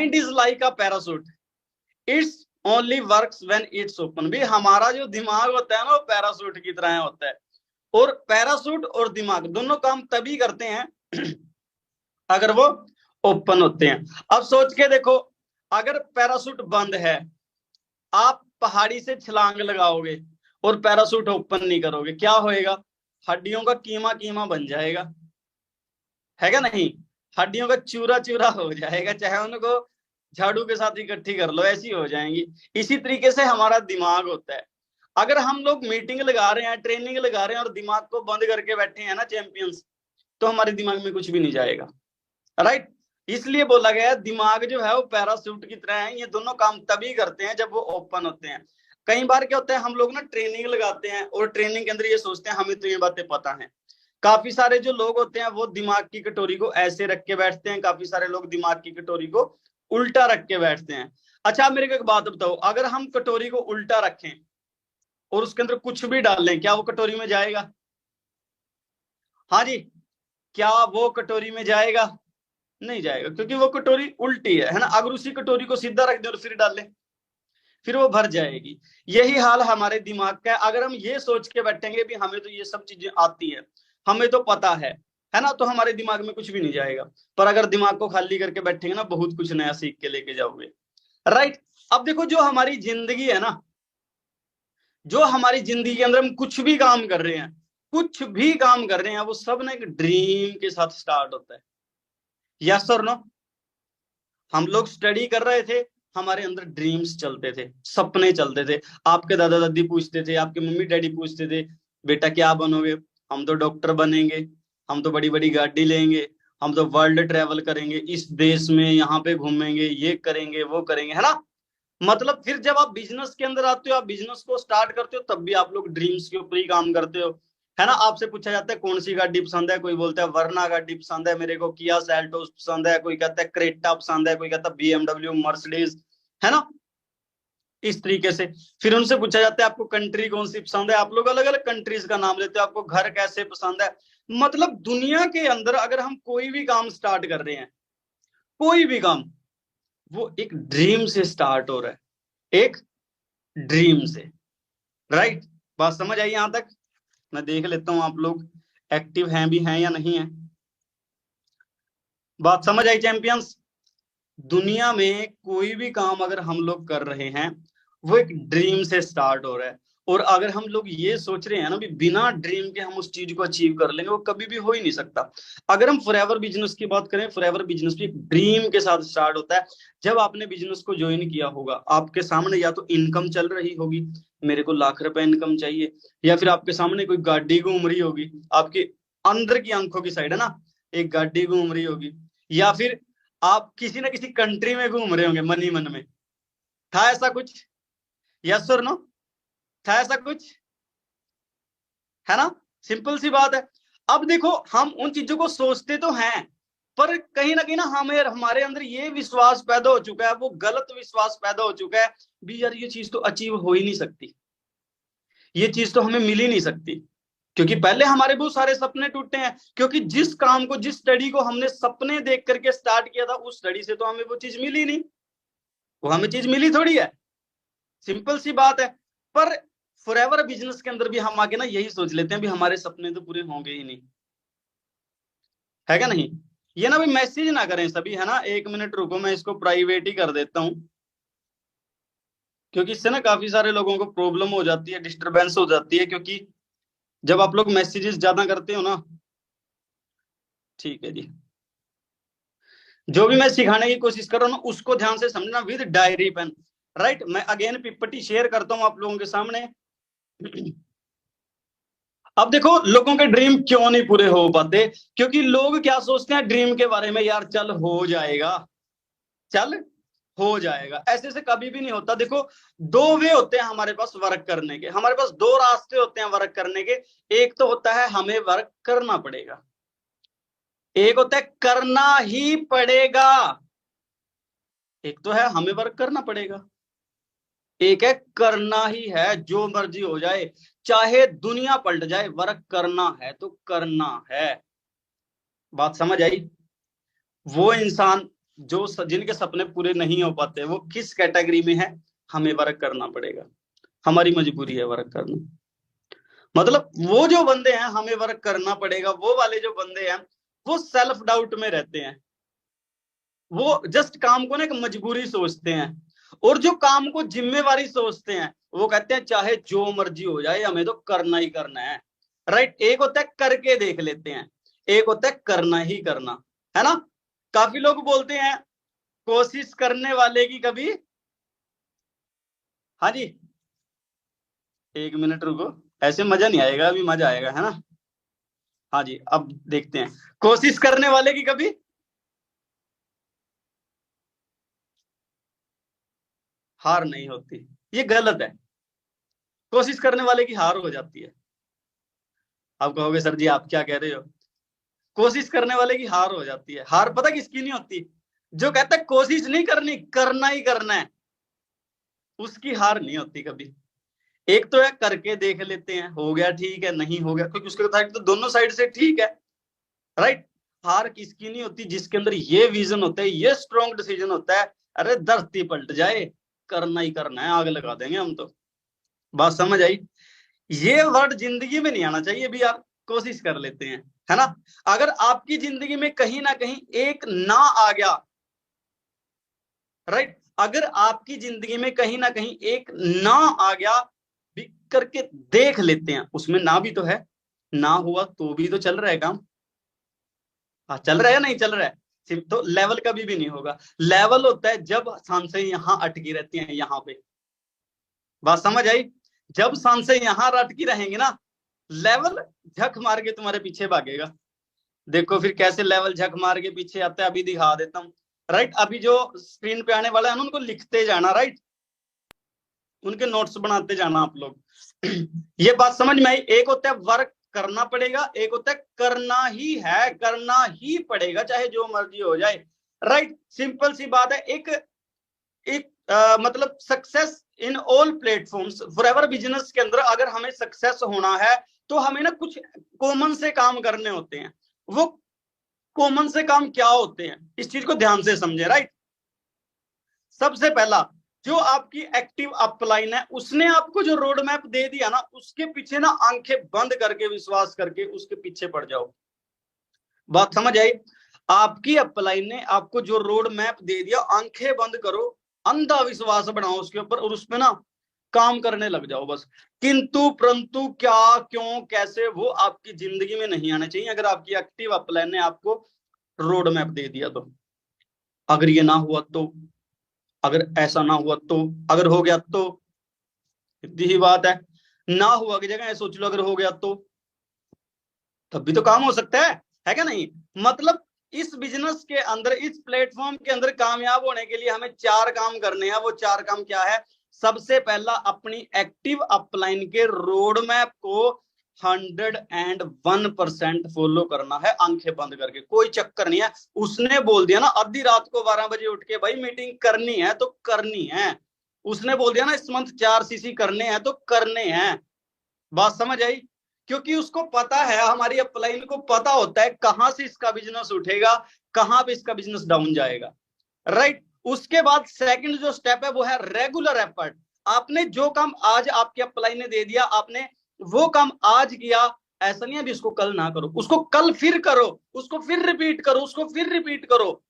Mind is like a parachute, it's only works when it's open. भी हमारा जो दिमाग होता है ना, वो पैरासूट की तरह होता है, और पैरासूट और दिमाग दोनों काम तभी करते हैं अगर वो ओपन होते हैं। अब सोच के देखो, अगर पैरासूट बंद है, आप पहाड़ी से छलांग लगाओगे और पैरासूट ओपन नहीं करोगे, क्या होएगा? हड्डियों का कीमा कीमा बन जाएगा, है क्या नहीं? हड्डियों का चूरा चूरा हो जाएगा, चाहे उनको झाड़ू के साथ इकट्ठी कर लो, ऐसी हो जाएंगी। इसी तरीके से हमारा दिमाग होता है। अगर हम लोग मीटिंग लगा रहे हैं, ट्रेनिंग लगा रहे हैं और दिमाग को बंद करके बैठे हैं ना चैंपियंस, तो हमारे दिमाग में कुछ भी नहीं जाएगा, राइट? इसलिए बोला गया है दिमाग जो है वो पैरासूट की तरह है, ये दोनों काम तभी करते हैं जब वो ओपन होते हैं। कई बार क्या होता है, हम लोग ना ट्रेनिंग लगाते हैं और ट्रेनिंग के अंदर ये सोचते हैं हमें तो ये बातें पता है। काफी सारे जो लोग होते हैं वो दिमाग की कटोरी को ऐसे रख के बैठते हैं, काफी सारे लोग दिमाग की कटोरी को उल्टा रख के बैठते हैं। अच्छा, आप मेरे को एक बात बताओ, अगर हम कटोरी को उल्टा रखें और उसके अंदर कुछ भी डाल लें, क्या वो कटोरी में जाएगा? हाँ जी, क्या वो कटोरी में जाएगा? नहीं जाएगा, क्योंकि वो कटोरी उल्टी है ना। अगर उसी कटोरी को सीधा रख दे और फिर डाल ले, फिर वो भर जाएगी। यही हाल हमारे दिमाग का है। अगर हम ये सोच के बैठेंगे भी हमें तो ये सब चीजें आती है, हमें तो पता है ना, तो हमारे दिमाग में कुछ भी नहीं जाएगा। पर अगर दिमाग को खाली करके बैठेंगे ना, बहुत कुछ नया सीख के लेके जाओगे, राइट? अब देखो, जो हमारी जिंदगी है ना, जो हमारी जिंदगी के अंदर हम कुछ भी काम कर रहे हैं, कुछ भी काम कर रहे हैं, वो सब ना एक ड्रीम के साथ स्टार्ट होता है। यस और नो? हम लोग स्टडी कर रहे थे, हमारे अंदर ड्रीम्स चलते थे, सपने चलते थे। आपके दादा दादी पूछते थे, आपके मम्मी डैडी पूछते थे, बेटा क्या बनोगे? हम तो डॉक्टर बनेंगे, हम तो बड़ी बड़ी गाड़ी लेंगे, हम तो वर्ल्ड ट्रेवल करेंगे, इस देश में यहाँ पे घूमेंगे, ये करेंगे वो करेंगे, है ना? मतलब फिर जब आप बिजनेस के अंदर आते हो, आप बिजनेस को स्टार्ट करते हो, तब भी आप लोग ड्रीम्स के ऊपर ही काम करते हो, है ना? आपसे पूछा जाता है कौन सी गाड़ी पसंद है, कोई बोलता है वरना गाड़ी पसंद है मेरे को, किया सेल्टोस पसंद है, कोई कहता है क्रेटा पसंद है, कोई कहता है बीएमडब्ल्यू, मर्सिडीज, है ना? इस तरीके से फिर उनसे पूछा जाता है आपको कंट्री कौन सी पसंद है, आप लोग अलग अलग कंट्रीज का नाम लेते हो, आपको घर कैसे पसंद है। मतलब दुनिया के अंदर अगर हम कोई भी काम स्टार्ट कर रहे हैं, कोई भी काम, वो एक ड्रीम से स्टार्ट हो रहा है, एक ड्रीम से, राइट? बात समझ आई यहां तक? मैं देख लेता हूं आप लोग एक्टिव हैं भी हैं या नहीं है। बात समझ आई चैंपियंस? दुनिया में कोई भी काम अगर हम लोग कर रहे हैं, वो एक ड्रीम से स्टार्ट हो रहा है। और अगर हम लोग ये सोच रहे हैं ना भी बिना ड्रीम के हम उस चीज को अचीव कर लेंगे, वो कभी भी हो ही नहीं सकता। अगर हम फॉरएवर बिजनेस की बात करें, फॉरएवर बिजनेस भी एक ड्रीम के साथ स्टार्ट होता है। जब आपने बिजनेस को ज्वाइन किया होगा, आपके सामने या तो इनकम चल रही होगी, मेरे को लाख रुपए इनकम चाहिए, या फिर आपके सामने कोई गाड़ी घूम रही होगी, आपके अंदर की आंखों की साइड है ना, एक गाड़ी घूम रही होगी, या फिर आप किसी ना किसी कंट्री में घूम रहे होंगे मन ही मन में। था ऐसा कुछ? यस और नो? था ऐसा कुछ? है ना? सिंपल सी बात है। अब देखो, हम उन चीजों को सोचते तो हैं, पर कहीं ना कहीं ना हमें हमारे अंदर ये विश्वास पैदा हो चुका है, वो गलत विश्वास पैदा हो चुका है भी, यार ये चीज तो अचीव हो ही नहीं सकती, ये चीज तो हमें मिल ही नहीं सकती। क्योंकि पहले हमारे बहुत सारे सपने टूटे हैं, क्योंकि जिस काम को, जिस स्टडी को हमने सपने देख करके स्टार्ट किया था, उस स्टडी से तो हमें वो चीज मिली नहीं, वो हमें चीज मिली थोड़ी है। सिंपल सी बात है। पर फॉरएवर बिजनेस के अंदर भी हम आके ना यही सोच लेते हैं भी हमारे सपने तो पूरे होंगे ही नहीं, है क्या नहीं? ये ना भी मैसेज ना करें सभी, है ना? 1 मिनट रुको, मैं इसको प्राइवेट ही कर देता हूं, क्योंकि इससे ना काफी सारे लोगों को प्रॉब्लम हो जाती है, डिस्टरबेंस हो जाती है, क्योंकि जब आप लोग मैसेजेस ज्यादा करते हो ना। ठीक है जी, जो भी मैं सिखाने की कोशिश कर रहा हूँ ना, उसको ध्यान से समझना विद डायरी पेन, राइट? मैं अगेन पीपीटी शेयर करता हूं आप लोगों के सामने। अब देखो, लोगों के ड्रीम क्यों नहीं पूरे हो पाते? क्योंकि लोग क्या सोचते हैं ड्रीम के बारे में, यार चल हो जाएगा, चल हो जाएगा। ऐसे से कभी भी नहीं होता। देखो, दो वे होते हैं हमारे पास वर्क करने के, हमारे पास दो रास्ते होते हैं वर्क करने के। एक तो होता है हमें वर्क करना पड़ेगा, एक होता है करना ही पड़ेगा। एक तो है हमें वर्क करना पड़ेगा, एक है करना ही है, जो मर्जी हो जाए, चाहे दुनिया पलट जाए, वर्क करना है तो करना है। बात समझ आई? वो इंसान जिनके सपने पूरे नहीं हो पाते वो किस कैटेगरी में है, हमें वर्क करना पड़ेगा, हमारी मजबूरी है वर्क करना। मतलब वो जो बंदे हैं हमें वर्क करना पड़ेगा, वो वाले जो बंदे हैं वो सेल्फ डाउट में रहते हैं, वो जस्ट काम को ना एक मजबूरी सोचते हैं, और जो काम को जिम्मेवारी सोचते हैं वो कहते हैं चाहे जो मर्जी हो जाए हमें तो करना ही करना है। राइट, एक होता है करके देख लेते हैं, एक होता है करना ही करना, है ना। काफी लोग बोलते हैं कोशिश करने वाले की कभी, हाँ जी, एक मिनट रुको, ऐसे मजा नहीं आएगा, अभी मजा आएगा, है ना। हाँ जी, अब देखते हैं, कोशिश करने वाले की कभी हार नहीं होती, ये गलत है। कोशिश करने वाले की हार हो जाती है। आप कहोगे सर जी आप क्या कह रहे हो, कोशिश करने वाले की हार हो जाती है। हार पता किसकी नहीं होती, जो कहता है कोशिश नहीं करनी, करना ही करना है, उसकी हार नहीं होती कभी। एक तो है करके देख लेते हैं, हो गया ठीक है, नहीं हो गया, क्योंकि उसके साइड तो दोनों साइड से ठीक है। राइट, हार किसकी नहीं होती, जिसके अंदर ये विजन होता है, ये स्ट्रॉन्ग डिसीजन होता है, अरे धरती पलट जाए करना ही करना है, आग लगा देंगे हम तो। बात समझ आई। ये वर्ड जिंदगी में नहीं आना चाहिए भी यार, कोशिश कर लेते हैं, है ना। अगर आपकी जिंदगी में कहीं ना कहीं एक ना आ गया, राइट, अगर आपकी जिंदगी में कहीं ना कहीं एक ना आ गया, भी करके देख लेते हैं, उसमें ना भी तो है, ना हुआ तो भी तो चल रहा है काम। हाँ, चल रहा है या नहीं चल रहा है, सिर्फ तो लेवल कभी भी नहीं होगा। लेवल होता है जब सांसें यहाँ अटकी रहती हैं, यहाँ पे। बात समझ आई। जब सांसें यहाँ अटकी रहेंगी ना, लेवल झक मार के तुम्हारे पीछे भागेगा। देखो फिर कैसे लेवल झक मार के पीछे आता है, अभी दिखा देता हूँ। राइट, अभी जो स्क्रीन पे आने वाला है ना, उनको लिखते जाना, राइट, उनके नोट्स बनाते जाना आप लोग। ये बात समझ में आई। एक होता है वर्क करना पड़ेगा, एक होता है करना ही है, करना ही पड़ेगा चाहे जो मर्जी हो जाए। राइट, सिंपल सी बात है। एक एक मतलब success in all platforms forever business के अंदर अगर हमें सक्सेस होना है तो हमें ना कुछ कॉमन से काम करने होते हैं। वो कॉमन से काम क्या होते हैं, इस चीज को ध्यान से समझे। राइट, सबसे पहला जो आपकी एक्टिव अपलाइन है, उसने आपको जो रोड मैप दे दिया ना, उसके पीछे ना आंखें बंद करके विश्वास करके उसके पीछे पड़ जाओ। बात समझ आई। आपकी अपलाइन ने आपको जो रोड मैप दे दिया, आंखें बंद करो, अंधा विश्वास बनाओ उसके ऊपर और उसमें ना काम करने लग जाओ बस। किंतु परंतु क्या क्यों कैसे वो आपकी जिंदगी में नहीं आना चाहिए, अगर आपकी एक्टिव अपलाइन ने आपको रोड मैप दे दिया तो। अगर ये ना हुआ तो, अगर ऐसा ना हुआ तो, अगर हो गया तो, इतनी ही बात है। ना हुआ की जगह सोच लो अगर हो गया तो, तब भी तो काम हो सकता है क्या नहीं। मतलब इस बिजनेस के अंदर, इस प्लेटफॉर्म के अंदर कामयाब होने के लिए हमें 4 काम करने हैं। वो 4 काम क्या है, सबसे पहला अपनी एक्टिव अपलाइन के रोड मैप को 101% फॉलो करना है, आंखें बंद करके, कोई चक्कर नहीं है। उसने बोल दिया ना आधी रात को 12 बजे उठ के भाई मीटिंग करनी है तो करनी है, उसने बोल दिया ना इस मंथ 4 सीसी करने हैं तो करने हैं। बात समझ आई। क्योंकि उसको पता है, हमारी अपलाइन को पता होता है कहां से इसका बिजनेस उठेगा, कहां पे इसका बिजनेस डाउन जाएगा। राइट, उसके बाद सेकंड जो स्टेप है वो है रेगुलर एफर्ट। आपने जो काम आज आपकी अपलाइन ने दे दिया, आपने वो काम आज किया, ऐसा नहीं है अभी उसको कल ना करो, उसको कल फिर करो, उसको फिर रिपीट करो, उसको फिर रिपीट करो,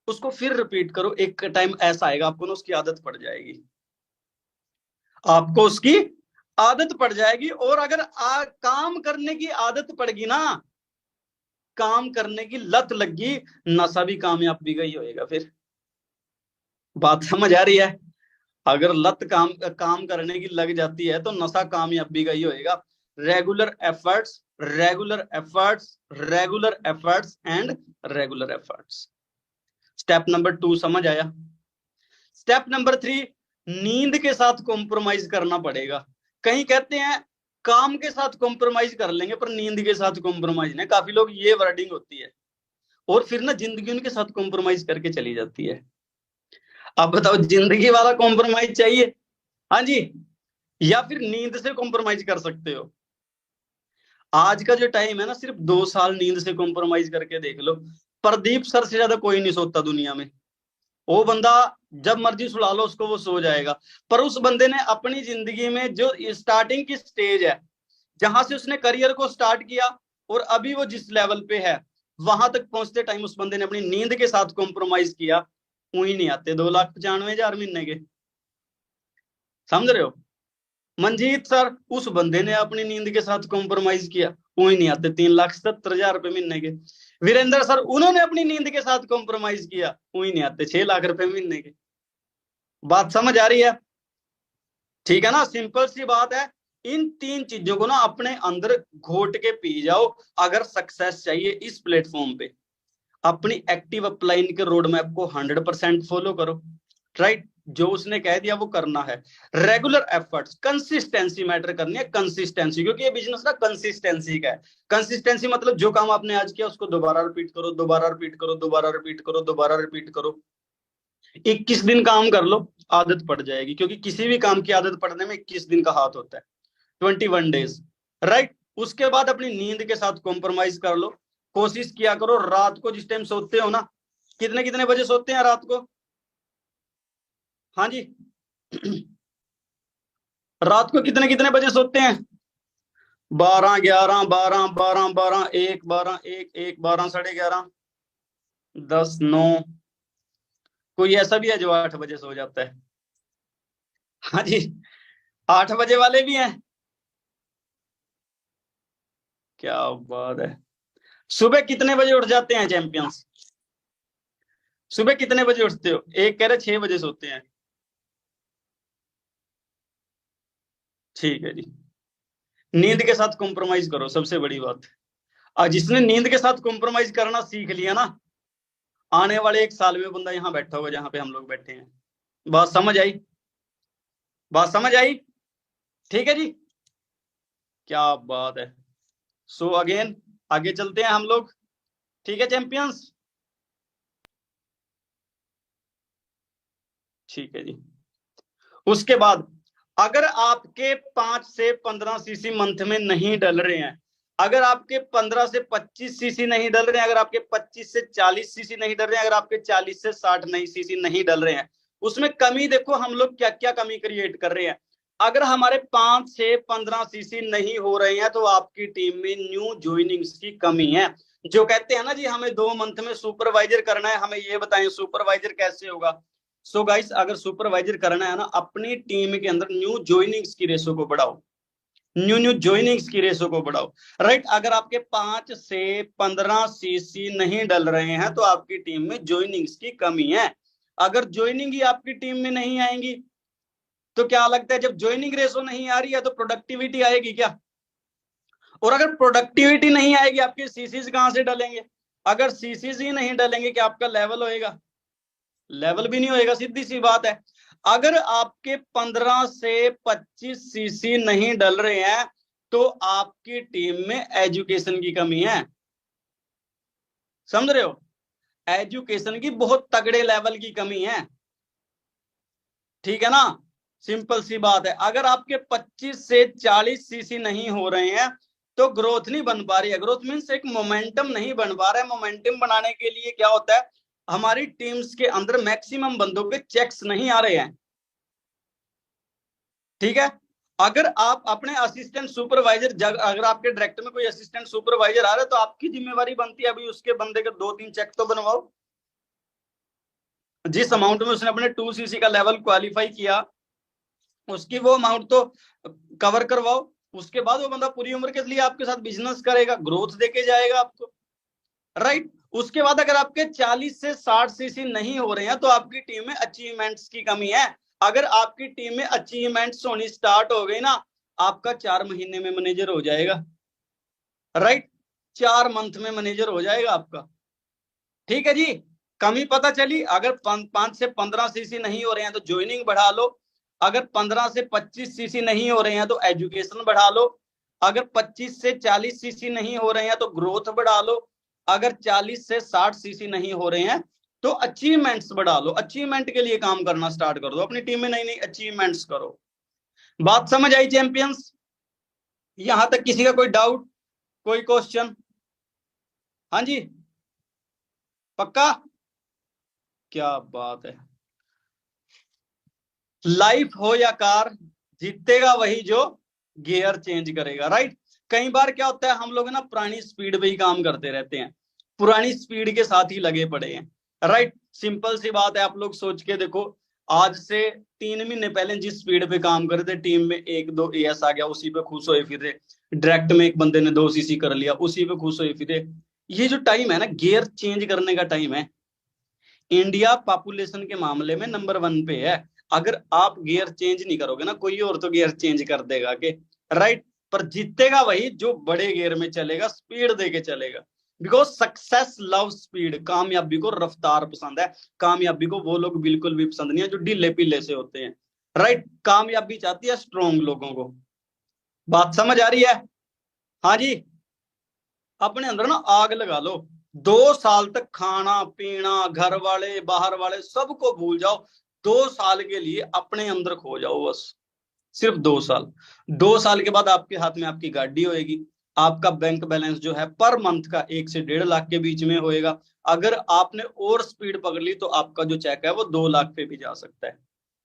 उसको फिर रिपीट करो। एक टाइम ऐसा आएगा आपको ना उसकी आदत पड़ जाएगी, आपको उसकी आदत पड़ जाएगी। और अगर काम करने की आदत पड़गी ना, काम करने की लत लगी, नशा भी कामयाब भी गई होएगा फिर। बात समझ आ रही है। अगर लत काम करने की लग जाती है तो नशा कामयाब भी गई होएगा। Regular efforts, regular efforts, regular efforts and regular efforts. Step number 2 समझ आया। स्टेप नंबर 3, नींद के साथ कॉम्प्रोमाइज करना पड़ेगा। कहीं कहते हैं काम के साथ कॉम्प्रोमाइज कर लेंगे पर नींद के साथ कॉम्प्रोमाइज नहीं, काफी लोग ये वर्डिंग होती है और फिर ना जिंदगी उनके साथ कॉम्प्रोमाइज करके चली जाती है। अब बताओ जिंदगी वाला कॉम्प्रोमाइज चाहिए, हाँ जी, या फिर नींद से कॉम्प्रोमाइज कर सकते हो। आज का जो टाइम है ना, सिर्फ 2 साल नींद से कॉम्प्रोमाइज करके देख लो। प्रदीप सर से ज्यादा कोई नहीं सोता दुनिया में। वो बंदा जब मर्जी सुला लो उसको, वो सो जाएगा। पर उस बंदे ने अपनी जिंदगी में जो स्टार्टिंग की स्टेज है, जहां से उसने करियर को स्टार्ट किया और अभी वो जिस लेवल पे है, वहां तक पहुंचते टाइम उस बंदे ने अपनी नींद के साथ कॉम्प्रोमाइज किया। वही नहीं आते 2,95,000 महीने के, समझ रहे हो। मंजीत सर, उस बंदे ने अपनी नींद के साथ कॉम्प्रोमाइज किया, वही नहीं आते 3,77,000 रुपए महीने के। वीरेंद्र सर, उन्होंने अपनी नींद के साथ कॉम्प्रोमाइज किया, वही नहीं आते 6 लाख रुपए महीने के। बात समझ आ रही है? ठीक है ना, सिंपल सी बात है। इन तीन चीजों को ना अपने अंदर घोट के पी जाओ, अगर सक्सेस चाहिए इस प्लेटफॉर्म पे। अपनी एक्टिव अपलाइन के रोड मैप को 100% फॉलो करो, राइट। जो उसने कह दिया वो करना है। रेगुलर एफर्ट्स, कंसिस्टेंसी मैटर करनी है, कंसिस्टेंसी, क्योंकि ये बिजनेस ना कंसिस्टेंसी का है। कंसिस्टेंसी मतलब जो काम आपने आज किया उसको दोबारा रिपीट करो, दोबारा रिपीट करो, दोबारा रिपीट करो, दोबारा रिपीट करो। 21 दिन काम कर लो, आदत पड़ जाएगी, क्योंकि किसी भी काम की आदत पड़ने में 21 दिन का हाथ होता है, 21 डेज, राइट। उसके बाद अपनी नींद के साथ कॉम्प्रोमाइज कर लो। कोशिश किया करो रात को जिस टाइम सोते हो ना, कितने कितने बजे सोते हैं रात को? हाँ जी रात को कितने कितने बजे सोते हैं? 12, 11, 12, 12, 12, 1, 12, 1, 1, 12, 11:30, 10, 9। कोई ऐसा भी है जो 8 बजे सो जाता है? हाँ जी, 8 बजे वाले भी हैं। क्या बात है। सुबह कितने बजे उठ जाते हैं चैंपियंस? सुबह कितने बजे उठते हो? एक कह रहे 6 बजे सोते हैं। ठीक है जी। नींद के साथ कॉम्प्रोमाइज करो, सबसे बड़ी बात। और जिसने नींद के साथ कॉम्प्रोमाइज करना सीख लिया ना, आने वाले 1 साल में बंदा यहाँ बैठा होगा जहां पे हम लोग बैठे हैं। बात समझ आई? बात समझ आई? ठीक है जी। क्या बात है। सो अगेन, आगे चलते हैं हम लोग। ठीक है चैंपियंस। ठीक है जी। उसके बाद, अगर आपके 5 से 15 सीसी मंथ में नहीं डल रहे हैं, अगर आपके 15 से 25 सीसी नहीं डल रहे हैं, अगर आपके 25 से 40 सीसी नहीं डल रहे हैं, अगर आपके 40 से 60 नई सीसी नहीं डल रहे हैं, उसमें कमी देखो हम लोग क्या क्या कमी क्रिएट कर रहे हैं। अगर हमारे 5 से 15 सीसी नहीं हो रहे हैं, तो आपकी टीम में न्यू ज्वाइनिंग्स की कमी है। जो कहते हैं ना जी हमें 2 मंथ में सुपरवाइजर करना है, हमें ये बताएं सुपरवाइजर कैसे होगा। सो गाइस, अगर सुपरवाइजर करना है ना, अपनी टीम के अंदर न्यू ज्वाइनिंग्स की रेशो को बढ़ाओ, न्यू न्यू ज्वाइनिंग्स की रेशो को बढ़ाओ, राइट। अगर आपके 5 से 15 सीसी नहीं डल रहे हैं, तो आपकी टीम में ज्वाइनिंग्स की कमी है। अगर ज्वाइनिंग ही आपकी टीम में नहीं आएंगी, तो क्या लगता है, जब ज्वाइनिंग रेशो नहीं आ रही है तो प्रोडक्टिविटी आएगी क्या? और अगर प्रोडक्टिविटी नहीं आएगी, आपके सीसीज कहां से डलेंगे? अगर सीसीज ही नहीं डलेंगे, क्या आपका लेवल होएगा? लेवल भी नहीं होएगा, सीधी सी बात है। अगर आपके 15 से 25 सीसी नहीं डल रहे हैं, तो आपकी टीम में एजुकेशन की कमी है। समझ रहे हो? एजुकेशन की बहुत तगड़े लेवल की कमी है। ठीक है ना, सिंपल सी बात है। अगर आपके 25 से 40 सीसी नहीं हो रहे हैं, तो ग्रोथ नहीं बन पा रही है। ग्रोथ मीन्स एक मोमेंटम नहीं बन पा रहा है। मोमेंटम बनाने के लिए क्या होता है, हमारी टीम्स के अंदर मैक्सिमम बंदों के चेक्स नहीं आ रहे हैं। ठीक है। अगर आप अपने असिस्टेंट सुपरवाइजर, अगर आपके डायरेक्टर में कोई असिस्टेंट सुपरवाइजर आ रहा है, तो आपकी जिम्मेवारी बनती है अभी उसके बंदे के 2-3 चेक तो बनवाओ। जिस अमाउंट में उसने अपने 2 सीसी का लेवल क्वालिफाई किया, उसकी वो अमाउंट तो कवर करवाओ। उसके बाद वो बंदा पूरी उम्र के लिए आपके साथ बिजनेस करेगा, ग्रोथ देके जाएगा आपको, राइट। उसके बाद अगर आपके 40 से 60 सीसी नहीं हो रहे हैं, तो आपकी टीम में अचीवमेंट्स की कमी है। अगर आपकी टीम में अचीवमेंट्स होनी स्टार्ट हो गई ना, आपका 4 महीने में मैनेजर हो जाएगा, राइट। 4 मंथ में मैनेजर हो जाएगा आपका। ठीक है जी। कमी पता चली? अगर 5 से 15 सीसी नहीं हो रहे हैं तो ज्वाइनिंग बढ़ा लो। अगर 15 से 25 सीसी नहीं हो रहे हैं तो एजुकेशन बढ़ा लो। अगर 25 से 40 सीसी नहीं हो रहे हैं तो ग्रोथ बढ़ा लो। अगर 40 से 60 सीसी नहीं हो रहे हैं तो अचीवमेंट्स बढ़ा लो। अचीवमेंट के लिए काम करना स्टार्ट कर दो, अपनी टीम में नई नई अचीवमेंट्स करो। बात समझ आई चैंपियंस? यहां तक किसी का कोई डाउट, कोई क्वेश्चन? हाँ जी, पक्का? क्या बात है। लाइफ हो या कार, जीतेगा वही जो गियर चेंज करेगा, राइट। कई बार क्या होता है, हम लोग ना पुरानी स्पीड पे ही काम करते रहते हैं, पुरानी स्पीड के साथ ही लगे पड़े हैं, राइट। सिंपल सी बात है, आप लोग सोच के देखो, आज से 3 महीने पहले जिस स्पीड पे काम कर रहे थे, टीम में 1-2 एएस आ गया, उसी पे खुश होए फिर रहे, डायरेक्ट में एक बंदे ने 2 सीसी कर लिया, उसी पे खुश होए फिर रहे। ये जो टाइम है ना, गियर चेंज करने का टाइम है। इंडिया पॉपुलेशन के मामले में नंबर 1 पे है। अगर आप गियर चेंज नहीं करोगे ना, कोई और तो गियर चेंज कर देगा के, राइट। पर जीतेगा वही जो बड़े गियर में चलेगा, स्पीड देके चलेगा। बिकॉज सक्सेस लव स्पीड, कामयाबी को रफ्तार पसंद है। कामयाबी को वो लोग बिल्कुल भी पसंद नहीं है जो ढीले पीले से होते हैं, राइट। कामयाबी चाहती है स्ट्रोंग लोगों को। बात समझ आ रही है? हाँ जी। अपने अंदर ना आग लगा लो, 2 साल तक खाना पीना, घर वाले बाहर वाले सबको भूल जाओ। 2 साल के लिए अपने अंदर खो जाओ बस, सिर्फ 2 साल। 2 साल के बाद आपके हाथ में आपकी गाड़ी होएगी, आपका बैंक बैलेंस जो है पर मंथ का 1 से 1.5 लाख के बीच में होएगा। अगर आपने और स्पीड पकड़ ली तो आपका जो चेक है वो 2 लाख पे भी जा सकता है,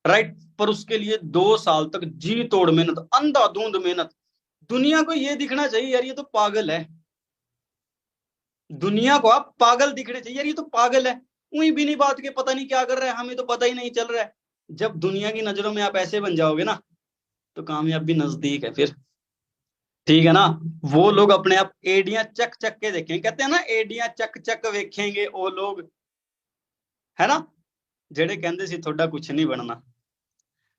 राइट। पर उसके लिए 2 साल तक जी तोड़ मेहनत, अंधाधुंध मेहनत। दुनिया को ये दिखना चाहिए यार ये तो पागल है, दुनिया को आप पागल दिखने चाहिए यार ये तो पागल है, उही भी नहीं बात के पता नहीं क्या कर रहा है, हमें तो पता ही नहीं चल रहा है। जब दुनिया की नजरों में आप ऐसे बन जाओगे ना, तो कामयाबी नजदीक है फिर, ठीक है ना। वो लोग अपने आप एडियां चक चक के देखेंगे, कहते हैं ना एडियां चक चक वेखेंगे वो लोग, है ना, जेड़े कहते सी थोड़ा कुछ नहीं बनना।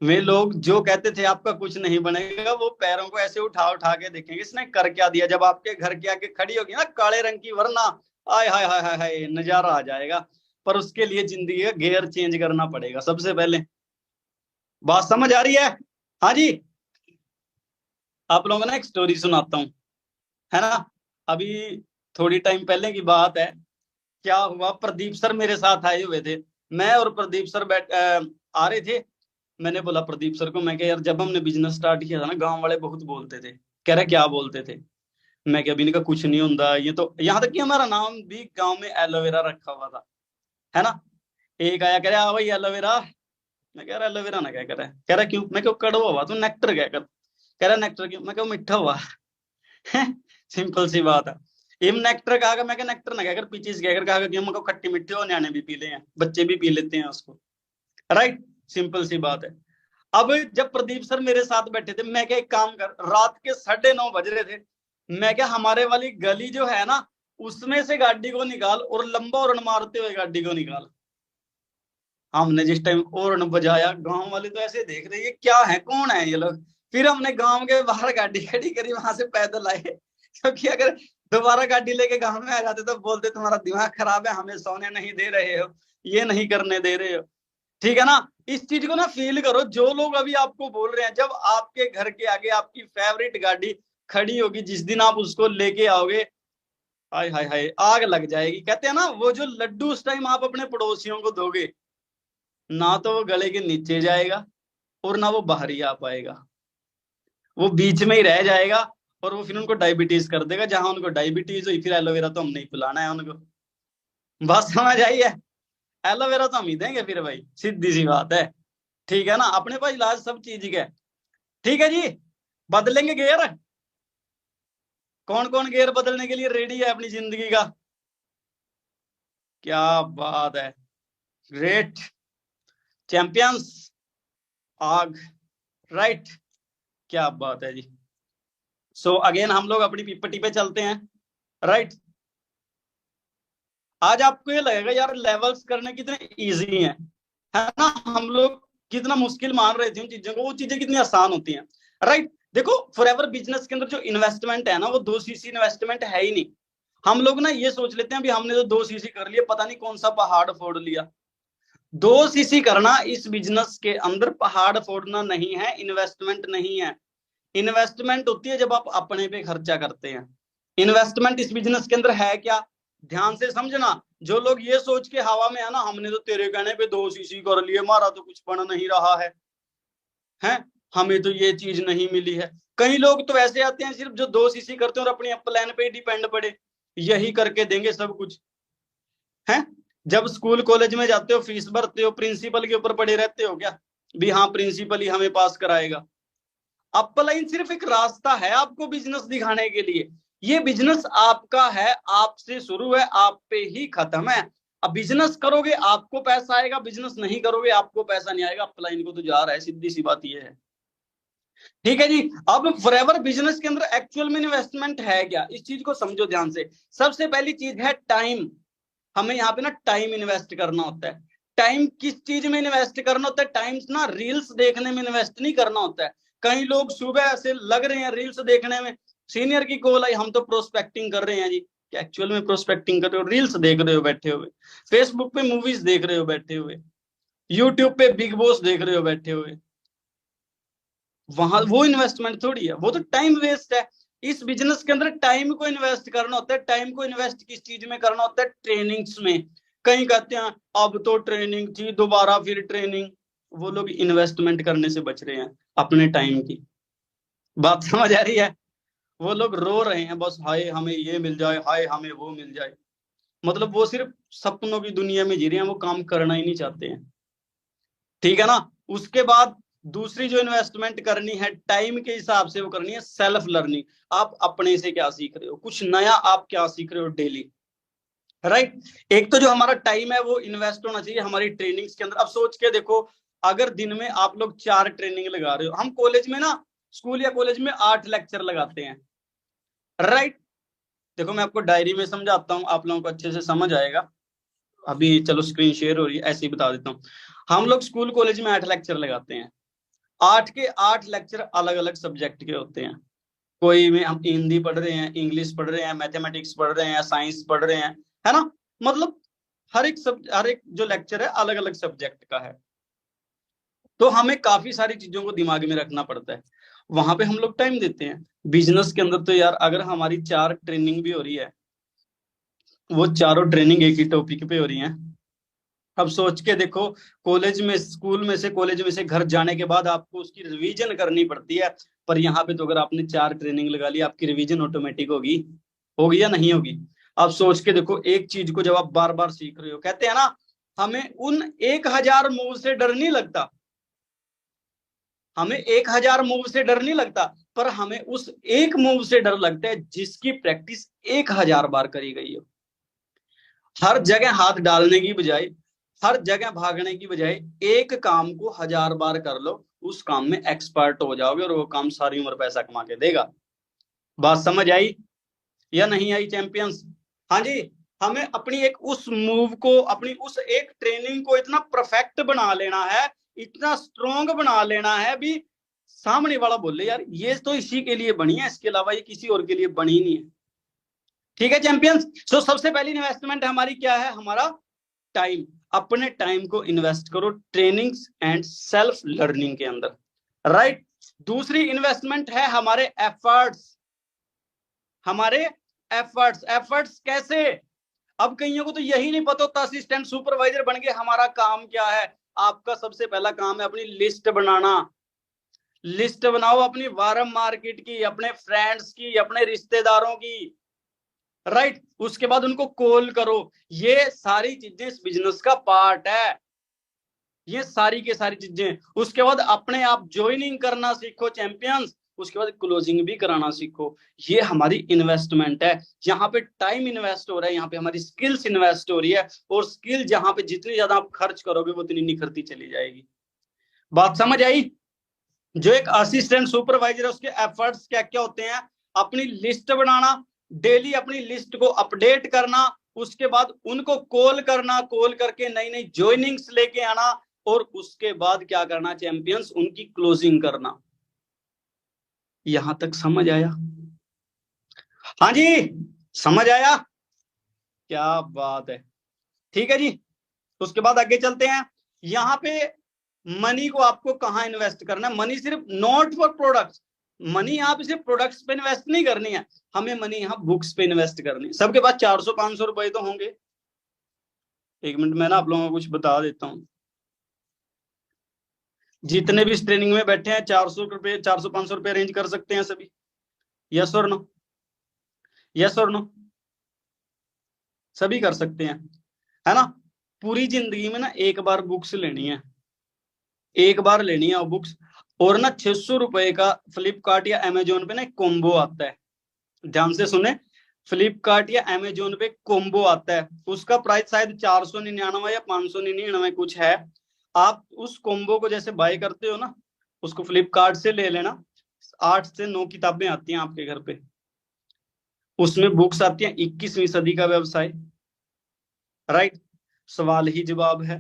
वे लोग जो कहते थे आपका कुछ नहीं बनेगा, वो पैरों को ऐसे उठा उठा के देखेंगे इसने कर क्या दिया। जब आपके घर के आगे खड़ी होगी ना काले रंग की वरना, आय हाय हाय हाय हाय, नजारा आ जाएगा। पर उसके लिए जिंदगी का गियर चेंज करना पड़ेगा सबसे पहले। बात समझ आ रही है? हाँ जी। आप लोगों को ना एक स्टोरी सुनाता हूँ, है ना। अभी थोड़ी टाइम पहले की बात है, क्या हुआ, प्रदीप सर मेरे साथ आए हुए थे। मैं और प्रदीप सर आ रहे थे। मैंने बोला प्रदीप सर को, मैं क्या यार, जब हमने बिजनेस स्टार्ट किया था ना, गांव वाले बहुत बोलते थे। कह रहे क्या बोलते थे? मैं क्या, अभी का कुछ नहीं होता ये तो, यहाँ तक कि हमारा नाम भी गांव में एलोवेरा रखा हुआ था, है ना। एक आया कह रहा भाई एलोवेरा। मैं कह रहा एलोवेरा ना क्या कर रहा है, कह रहा क्यों, मैं क्यों, कड़वा हुआ तू नेक्टर क्या कर, कह रहा नेक्टर क्यों, मैं क्यों, मीठा हुआ। सिंपल सी बात है। इम नेक्टर कहा, मैं क्या नेक्टर ना कहकर पीछे से कहकर कहा क्यों, मैं खट्टी मिट्टी हो, न्याणे भी पी ले हैं, बच्चे भी पी लेते हैं उसको, राइट। सिंपल सी बात है। अब जब प्रदीप सर मेरे साथ बैठे थे, मैं क्या एक काम कर, रात के 9:30 बज रहे थे, मैं क्या हमारे वाली गली जो है ना, उसमें से गाड़ी को निकाल और लंबा हॉर्न मारते हुए गाड़ी को निकाल। हमने जिस टाइम हॉर्न बजाया, गांव वाले तो ऐसे देख रहे, ये क्या है, कौन है ये लोग। फिर हमने गांव के बाहर गाड़ी खड़ी करी, वहां से पैदल आए, क्योंकि अगर दोबारा गाड़ी लेके गांव में आ जाते तो बोलते तुम्हारा दिमाग खराब है, हमें सोने नहीं दे रहे हो, ये नहीं करने दे रहे हो, ठीक है ना। इस चीज को ना फील करो, जो लोग अभी आपको बोल रहे हैं, जब आपके घर के आगे आपकी फेवरेट गाड़ी खड़ी होगी, जिस दिन आप उसको लेके आओगे, हाय हाय हाय, आग लग जाएगी। कहते हैं ना, वो जो लड्डू उस टाइम आप अपने पड़ोसियों को दोगे ना, तो वो गले के नीचे जाएगा और ना वो बाहर ही आ पाएगा, वो बीच में ही रह जाएगा। और वो फिर उनको डायबिटीज कर देगा, जहां उनको डायबिटीज हुई फिर एलोवेरा तो हम नहीं पिलाना है उनको। बात समझ आई है? एलोवेरा तो हम ही देंगे फिर भाई, सीधी सी बात है, ठीक है ना। अपने पास इलाज सब चीज का है, ठीक है जी। बदलेंगे गियर, कौन कौन गियर बदलने के लिए रेडी है अपनी जिंदगी का? क्या बात है, ग्रेट, चैंपियंस, आग, राइट, क्या बात है जी। सो अगेन हम लोग अपनी पीपीटी पे चलते हैं, राइट। आज आपको ये लगेगा यार लेवल्स करने कितने इजी हैं, है ना। हम लोग कितना मुश्किल मान रहे थे उन चीजों को, वो चीजें कितनी आसान होती हैं, राइट। देखो फॉरएवर बिजनेस के अंदर जो इन्वेस्टमेंट है ना, वो 2 सीसी इन्वेस्टमेंट है ही नहीं। हम लोग ना ये सोच लेते हैं अभी हमने तो 2 सीसी कर लिया, पता नहीं कौन सा पहाड़ फोड़ लिया। 2 सीसी करना इस बिजनेस के अंदर पहाड़ फोड़ना नहीं है, इन्वेस्टमेंट नहीं है। इन्वेस्टमेंट होती है जब आप अपने पे खर्चा करते हैं। इन्वेस्टमेंट इस बिजनेस के अंदर है क्या, ध्यान से समझना। जो लोग ये सोच के हवा में है ना, हमने तो तेरे कहने पे 2 सीसी कर लिए, हमारा तो कुछ बन नहीं रहा है, हमें तो ये चीज नहीं मिली है। कई लोग तो ऐसे आते हैं सिर्फ जो 2 सीसी करते हैं और अपने प्लान पे डिपेंड पड़े, यही करके देंगे सब कुछ, है। जब स्कूल कॉलेज में जाते हो फीस भरते हो, प्रिंसिपल के ऊपर पड़े रहते हो क्या भी हाँ प्रिंसिपल ही हमें पास कराएगा? अपलाइन सिर्फ एक रास्ता है आपको बिजनेस दिखाने के लिए। ये बिजनेस आपका है, आपसे शुरू है, आप पे ही खत्म है। अब बिजनेस करोगे आपको पैसा आएगा, बिजनेस नहीं करोगे आपको पैसा नहीं आएगा। अपलाइन को तो जा रहा है, सीधी सी बात ये है। ठीक है जी। अब फॉरएवर बिजनेस के अंदर एक्चुअल में इन्वेस्टमेंट है क्या, इस चीज को समझो ध्यान से। सबसे पहली चीज है टाइम। हमें यहाँ पे ना टाइम इन्वेस्ट करना होता है। टाइम किस चीज में इन्वेस्ट करना होता है? टाइम ना रील्स देखने में इन्वेस्ट नहीं करना होता है। कई लोग सुबह से लग रहे हैं रील्स देखने में, सीनियर की कॉल आई, हम तो प्रोस्पेक्टिंग कर रहे हैं जी। क्या एक्चुअल में प्रोस्पेक्टिंग कर रहे हो? रील्स देख रहे हो बैठे हुए, फेसबुक पे मूवीज देख रहे हो बैठे हुए, यूट्यूब पे बिग बॉस देख रहे हो बैठे हुए। वहां वो इन्वेस्टमेंट थोड़ी है, वो तो टाइम वेस्ट है। इस बिजनेस के अंदर टाइम को इन्वेस्ट करना होता है। टाइम को इन्वेस्ट किस चीज में करना होता है? ट्रेनिंग्स में। कहीं कहते हैं अब तो ट्रेनिंग थी, दोबारा फिर ट्रेनिंग। वो लोग इन्वेस्टमेंट करने से बच रहे हैं अपने टाइम की। बात समझ आ रही है? वो लोग रो रहे हैं बस, हाय हमें ये मिल जाए, हाय हमें वो मिल जाए। मतलब वो सिर्फ सपनों की दुनिया में जी रहे हैं, वो काम करना ही नहीं चाहते हैं। ठीक है ना? उसके बाद दूसरी जो इन्वेस्टमेंट करनी है टाइम के हिसाब से, वो करनी है सेल्फ लर्निंग। आप अपने से क्या सीख रहे हो, कुछ नया आप क्या सीख रहे हो डेली, राइट? एक तो जो हमारा टाइम है वो इन्वेस्ट होना चाहिए हमारी ट्रेनिंग्स के अंदर। अब सोच के देखो, अगर दिन में आप लोग 4 ट्रेनिंग लगा रहे हो, हम कॉलेज में ना, स्कूल या कॉलेज में 8 लेक्चर लगाते हैं, राइट? देखो मैं आपको डायरी में समझाता हूँ, आप लोगों को अच्छे से समझ आएगा। अभी चलो स्क्रीन शेयर हो रही है, ऐसे ही बता देता हूँ। हम लोग स्कूल कॉलेज में 8 लेक्चर लगाते हैं। 8 के 8 लेक्चर अलग अलग सब्जेक्ट के होते हैं। कोई में हम हिंदी पढ़ रहे हैं, इंग्लिश पढ़ रहे हैं, मैथमेटिक्स पढ़ रहे हैं, साइंस पढ़ रहे हैं, है ना? मतलब हर एक जो लेक्चर है अलग अलग सब्जेक्ट का है। तो हमें काफी सारी चीजों को दिमाग में रखना पड़ता है, वहां पे हम लोग टाइम देते हैं। बिजनेस के अंदर तो यार अगर हमारी 4 ट्रेनिंग भी हो रही है, वो चारों ट्रेनिंग एक ही टॉपिक पे हो रही है। अब सोच के देखो, कॉलेज में, स्कूल में से, कॉलेज में से घर जाने के बाद आपको उसकी रिवीजन करनी पड़ती है। पर यहाँ पे तो अगर आपने 4 ट्रेनिंग लगा ली, आपकी रिवीजन ऑटोमेटिक होगी। होगी या नहीं होगी? अब सोच के देखो, एक चीज को जब आप बार बार सीख रहे हो, कहते हैं ना, हमें उन 1000 मूव से डर नहीं लगता। हमें 1000 मूव से डर नहीं लगता, पर हमें उस एक मूव से डर लगता है जिसकी प्रैक्टिस 1000 बार करी गई हो। हर जगह हाथ डालने की बजाय, हर जगह भागने की बजाय, एक काम को 1000 बार कर लो, उस काम में एक्सपर्ट हो जाओगे और वो काम सारी उम्र पैसा कमा के देगा। बात समझ आई या नहीं आई चैंपियंस? हाँ जी। हमें अपनी एक उस मूव को, अपनी उस एक ट्रेनिंग को इतना परफेक्ट बना लेना है, इतना स्ट्रोंग बना लेना है भी सामने वाला बोले यार ये तो इसी के लिए बनी है, इसके अलावा ये किसी और के लिए बनी नहीं है। ठीक है चैंपियंस? सो सबसे पहली इन्वेस्टमेंट हमारी क्या है? हमारा टाइम। अपने टाइम को इन्वेस्ट करो ट्रेनिंग्स एंड सेल्फ लर्निंग के अंदर, राइट? दूसरी इन्वेस्टमेंट है हमारे एफर्ट्स। हमारे एफर्ट्स। एफर्ट्स कैसे? अब कईयों को तो यही नहीं पता होता, असिस्टेंट सुपरवाइजर बन गए, हमारा काम क्या है? आपका सबसे पहला काम है अपनी लिस्ट बनाना। लिस्ट बनाओ अपनी वारम मार्केट की, अपने फ्रेंड्स की, अपने रिश्तेदारों की, राइट? उसके बाद उनको कॉल करो। ये सारी चीजें इस बिजनेस का पार्ट है, ये सारी के सारी चीजें। उसके बाद अपने आप ज्वाइनिंग करना सीखो चैंपियंस। उसके बाद क्लोजिंग भी कराना सीखो। ये हमारी इन्वेस्टमेंट है। यहाँ पे टाइम इन्वेस्ट हो रहा है, यहाँ पे हमारी स्किल्स इन्वेस्ट हो रही है, और स्किल जहां पे जितनी ज्यादा आप खर्च करोगे वो उतनी निखरती चली जाएगी। बात समझ आई? जो एक असिस्टेंट सुपरवाइजर है उसके एफर्ट्स क्या क्या होते हैं? अपनी लिस्ट बनाना, डेली अपनी लिस्ट को अपडेट करना, उसके बाद उनको कॉल करना, कॉल करके नई नई ज्वाइनिंग्स लेके आना, और उसके बाद क्या करना चैंपियंस? उनकी क्लोजिंग करना। यहां तक समझ आया? हाँ जी, समझ आया? क्या बात है। ठीक है जी। उसके बाद आगे चलते हैं। यहाँ पे मनी को आपको कहाँ इन्वेस्ट करना है? मनी सिर्फ नॉट फॉर प्रोडक्ट्स। मनी यहाँ पे सिर्फ प्रोडक्ट्स पे इन्वेस्ट नहीं करनी है, हमें मनी यहाँ बुक्स पे इन्वेस्ट करनी है। सबके पास 400-500 रुपए तो होंगे। एक मिनट में ना आप लोगों को कुछ बता देता हूँ। जितने भी इस ट्रेनिंग में बैठे हैं 400 रुपए, 400-500 रुपए अरेंज कर सकते हैं सभी? यस और नो? यस और नो? सभी कर सकते हैं, है ना? पूरी जिंदगी में ना एक बार बुक्स लेनी है, एक बार लेनी है वो बुक्स। और ना 600 रुपए का फ्लिपकार्ट या अमेजोन पे ना एक कॉम्बो आता है, ध्यान से सुने, फ्लिपकार्ट या अमेजोन पे कॉम्बो आता है, उसका प्राइस शायद 499 या 599 कुछ है। आप उस कॉम्बो को जैसे बाय करते हो ना, उसको फ्लिपकार्ट से ले लेना। 8 से 9 किताबें आती हैं आपके घर पे, उसमें बुक्स आती हैं 21वीं सदी का व्यवसाय, राइट, सवाल ही जवाब है,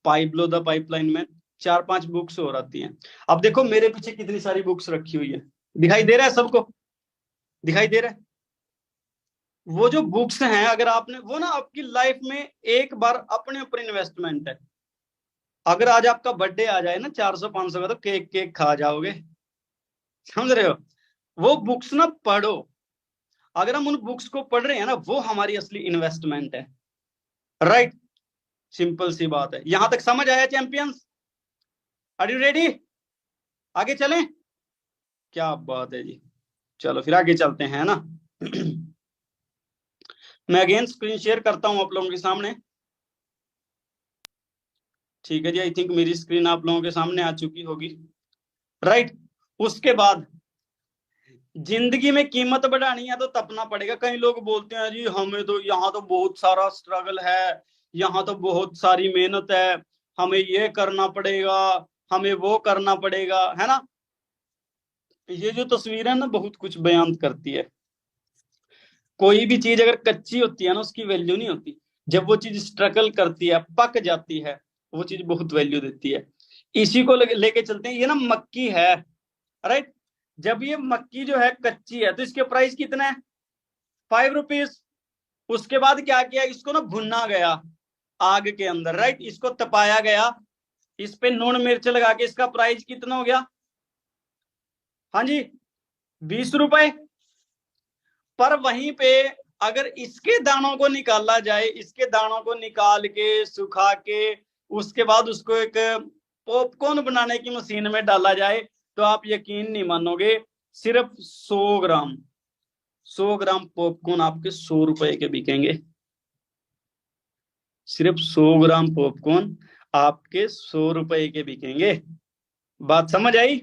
पाइब्लो द पाइपलाइन में 4-5 बुक्स और आती हैं। अब देखो मेरे पीछे कितनी सारी बुक्स रखी हुई है, दिखाई दे रहा है सबको, दिखाई दे रहा है। वो जो बुक्स हैं, अगर आपने वो ना आपकी लाइफ में एक बार अपने ऊपर इन्वेस्टमेंट है। अगर आज आपका बर्थडे आ जाए ना 400-500 का, तो केक केक खा जाओगे, समझ रहे हो। वो बुक्स ना पढ़ो, अगर हम उन बुक्स को पढ़ रहे हैं ना, वो हमारी असली इन्वेस्टमेंट है, राइट। सिंपल सी बात है, यहां तक समझ आया चैंपियंस? Are you ready? आगे चलें? क्या बात है जी, चलो फिर आगे चलते हैं ना। मैं अगेन स्क्रीन शेयर करता हूं आप लोगों के सामने, ठीक है जी। आई थिंक मेरी स्क्रीन आप लोगों के सामने आ चुकी होगी, राइट। उसके बाद जिंदगी में कीमत बढ़ानी है तो तपना पड़ेगा। कई लोग बोलते हैं जी हमें तो यहाँ तो बहुत सारा स्ट्रगल है, यहाँ तो बहुत सारी मेहनत है, हमें ये करना पड़ेगा, हमें वो करना पड़ेगा, है ना। ये जो तस्वीर है ना बहुत कुछ बयान करती है। कोई भी चीज अगर कच्ची होती है ना, उसकी वैल्यू नहीं होती। जब वो चीज स्ट्रगल करती है, पक जाती है, वो चीज बहुत वैल्यू देती है। इसी को लेके चलते हैं। ये ना मक्की है, राइट। जब ये मक्की जो है कच्ची है तो इसके प्राइस कितना है? 5 रुपीज। उसके बाद क्या किया, इसको ना भुना गया आग के अंदर, राइट, इसको तपाया गया, इस पे नून मिर्च लगा के इसका प्राइस कितना हो गया? हाँ जी, 20 रुपए। पर वहीं पे अगर इसके दानों को निकाला जाए, इसके दानों को निकाल के सुखा के उसके बाद उसको एक पॉपकॉर्न बनाने की मशीन में डाला जाए, तो आप यकीन नहीं मानोगे, सिर्फ 100 ग्राम पॉपकॉर्न आपके 100 रुपए के बिकेंगे। सिर्फ 100 ग्राम पॉपकॉर्न आपके 100 रुपए के बिकेंगे। बात समझ आई?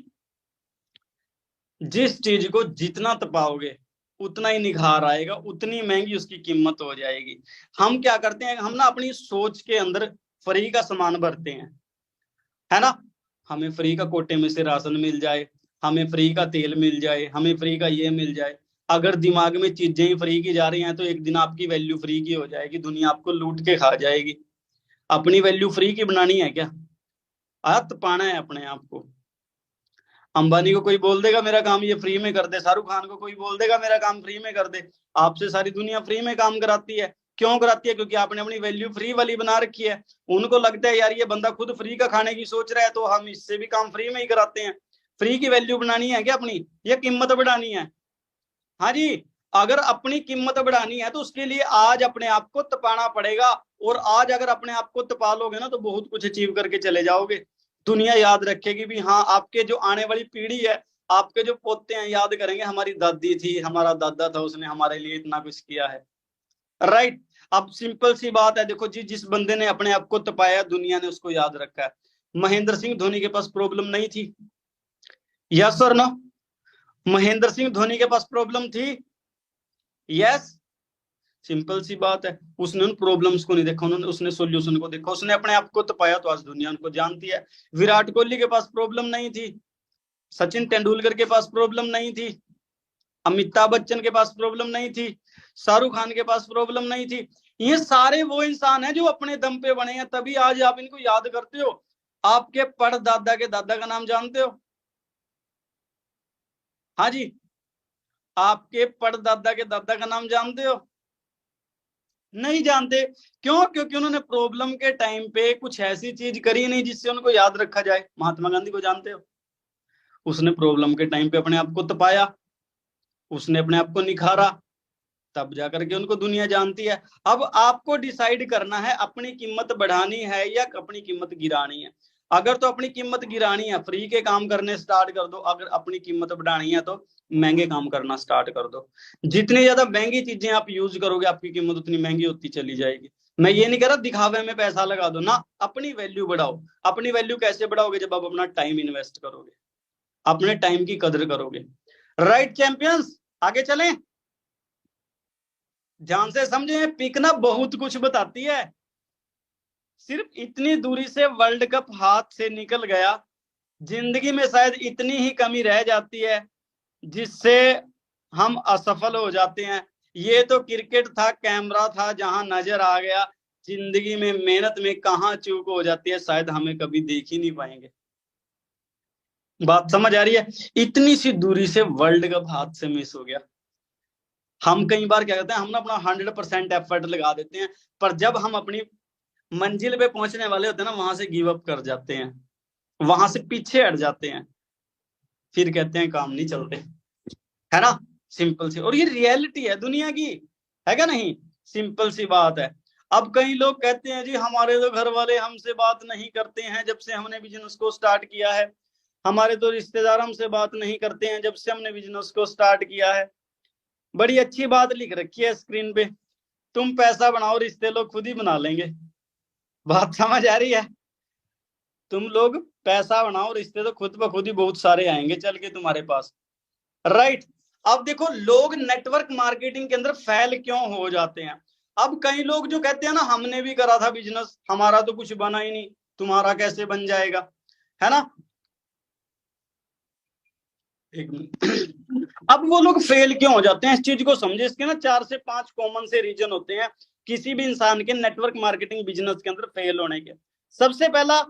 जिस चीज को जितना तपाओगे उतना ही निखार आएगा, उतनी महंगी उसकी कीमत हो जाएगी। हम क्या करते हैं, हम ना अपनी सोच के अंदर फ्री का सामान भरते हैं, है ना। हमें फ्री का कोटे में से राशन मिल जाए, हमें फ्री का तेल मिल जाए, हमें फ्री का ये मिल जाए। अगर दिमाग में चीजें ही फ्री की जा रही हैं तो एक दिन आपकी वैल्यू फ्री की हो जाएगी, दुनिया आपको लूट के खा जाएगी। अपनी वैल्यू फ्री की बनानी है क्या? आत पाना है अपने आप को। अंबानी को कोई बोल देगा मेरा काम ये फ्री में कर दे, शाहरुख खान को कोई बोल देगा मेरा काम फ्री में कर दे। आपसे सारी दुनिया फ्री में काम कराती है। क्यों कराती है? क्योंकि आपने अपनी वैल्यू फ्री वाली बना रखी है। उनको लगता है यार ये बंदा खुद फ्री का खाने की सोच रहा है, तो हम इससे भी काम फ्री में ही कराते हैं। फ्री की वैल्यू बनानी है क्या अपनी, या कीमत बढ़ानी है? हाँ जी, अगर अपनी कीमत बढ़ानी है तो उसके लिए आज अपने आप को तपाना पड़ेगा। और आज अगर अपने आप को तपा लोगे ना तो बहुत कुछ अचीव करके चले जाओगे। दुनिया याद रखेगी भी, हाँ आपके जो आने वाली पीढ़ी है, आपके जो पोते हैं, याद करेंगे हमारी दादी थी, हमारा दादा था, उसने हमारे लिए इतना कुछ किया है, राइट। अब सिंपल सी बात है, देखो जी, जिस बंदे ने अपने आप को तपाया दुनिया ने उसको याद रखा है। महेंद्र सिंह धोनी के पास प्रॉब्लम नहीं थी, यस और नो? महेंद्र सिंह धोनी के पास प्रॉब्लम थी, यस। सिंपल सी बात है, उसने उन प्रॉब्लम्स को नहीं देखा, उन्होंने उसने सॉल्यूशन को देखा, उसने अपने आप को तपाया, तो आज दुनिया उनको जानती है। विराट कोहली के पास प्रॉब्लम नहीं थी, सचिन तेंदुलकर के पास प्रॉब्लम नहीं थी, अमिताभ बच्चन के पास प्रॉब्लम नहीं थी, शाहरुख खान के पास प्रॉब्लम नहीं थी। ये सारे वो इंसान हैं जो अपने दम पे बने हैं, तभी आज आप इनको याद करते हो। आपके परदादा के दादा का नाम जानते हो? हाँ जी, आपके परदादा के दादा का नाम जानते हो? नहीं जानते। क्यों? क्योंकि उन्होंने प्रॉब्लम के टाइम पे कुछ ऐसी चीज करी नहीं जिससे उनको याद रखा जाए। महात्मा गांधी को जानते हो? उसने प्रॉब्लम के टाइम पे अपने आप को तपाया, उसने अपने आप को निखारा, तब जाकर के उनको दुनिया जानती है। अब आपको डिसाइड करना है अपनी कीमत बढ़ानी है या अपनी कीमत गिरानी है। अगर तो अपनी कीमत गिरानी है, फ्री के काम करने स्टार्ट कर दो। अगर अपनी कीमत बढ़ानी है तो महंगे काम करना स्टार्ट कर दो। जितनी ज्यादा महंगी चीजें आप यूज करोगे, आपकी कीमत उतनी महंगी होती चली जाएगी। मैं ये नहीं कह रहा दिखावे में पैसा लगा दो ना, अपनी वैल्यू बढ़ाओ। अपनी वैल्यू कैसे बढ़ाओगे? जब आप अपना टाइम इन्वेस्ट करोगे, अपने टाइम की कदर करोगे। राइट चैंपियंस, आगे चलें, ध्यान से समझे, पिकना बहुत कुछ बताती है। सिर्फ इतनी दूरी से वर्ल्ड कप हाथ से निकल गया, जिंदगी में शायद इतनी ही कमी रह जाती है जिससे हम असफल हो जाते हैं। ये तो क्रिकेट था, कैमरा था, जहां नजर आ गया। जिंदगी में मेहनत में कहां चूक हो जाती है, शायद हमें कभी देख ही नहीं पाएंगे। बात समझ आ रही है? इतनी सी दूरी से वर्ल्ड कप हाथ से मिस हो गया। हम कई बार क्या करते हैं, हम ना अपना 100% एफर्ट लगा देते हैं, पर जब हम अपनी मंजिल पे पहुंचने वाले होते हैं ना, वहां से गिव अप कर जाते हैं, वहां से पीछे हट जाते हैं, फिर कहते हैं काम नहीं चलते, है ना। सिंपल सी, और ये रियलिटी है दुनिया की, है क्या नहीं? सिंपल सी बात है। अब कई लोग कहते हैं जी हमारे तो घर वाले हमसे बात नहीं करते हैं जब से हमने बिजनेस को स्टार्ट किया है, हमारे तो रिश्तेदार हमसे बात नहीं करते हैं जब से हमने बिजनेस को स्टार्ट किया है। बड़ी अच्छी बात लिख रखी है स्क्रीन पे, तुम पैसा बनाओ, रिश्ते लोग खुद ही बना लेंगे। बात समझ आ रही है? तुम लोग पैसा बनाओ, रिश्ते तो खुद ब खुद ही बहुत सारे आएंगे चल के तुम्हारे पास। राइट। अब देखो लोग नेटवर्क मार्केटिंग के अंदर फेल क्यों हो जाते हैं। अब कई लोग जो कहते हैं ना हमने भी करा था बिजनेस, हमारा तो कुछ बना ही नहीं, तुम्हारा कैसे बन जाएगा, है ना। एक मिनट। अब वो लोग फेल क्यों हो जाते हैं, इस चीज को समझे। इसके ना 4 से 5 कॉमन से रीजन होते हैं किसी भी इंसान के नेटवर्क मार्केटिंग बिजनेस के अंदर फेल होने के। सबसे पहला,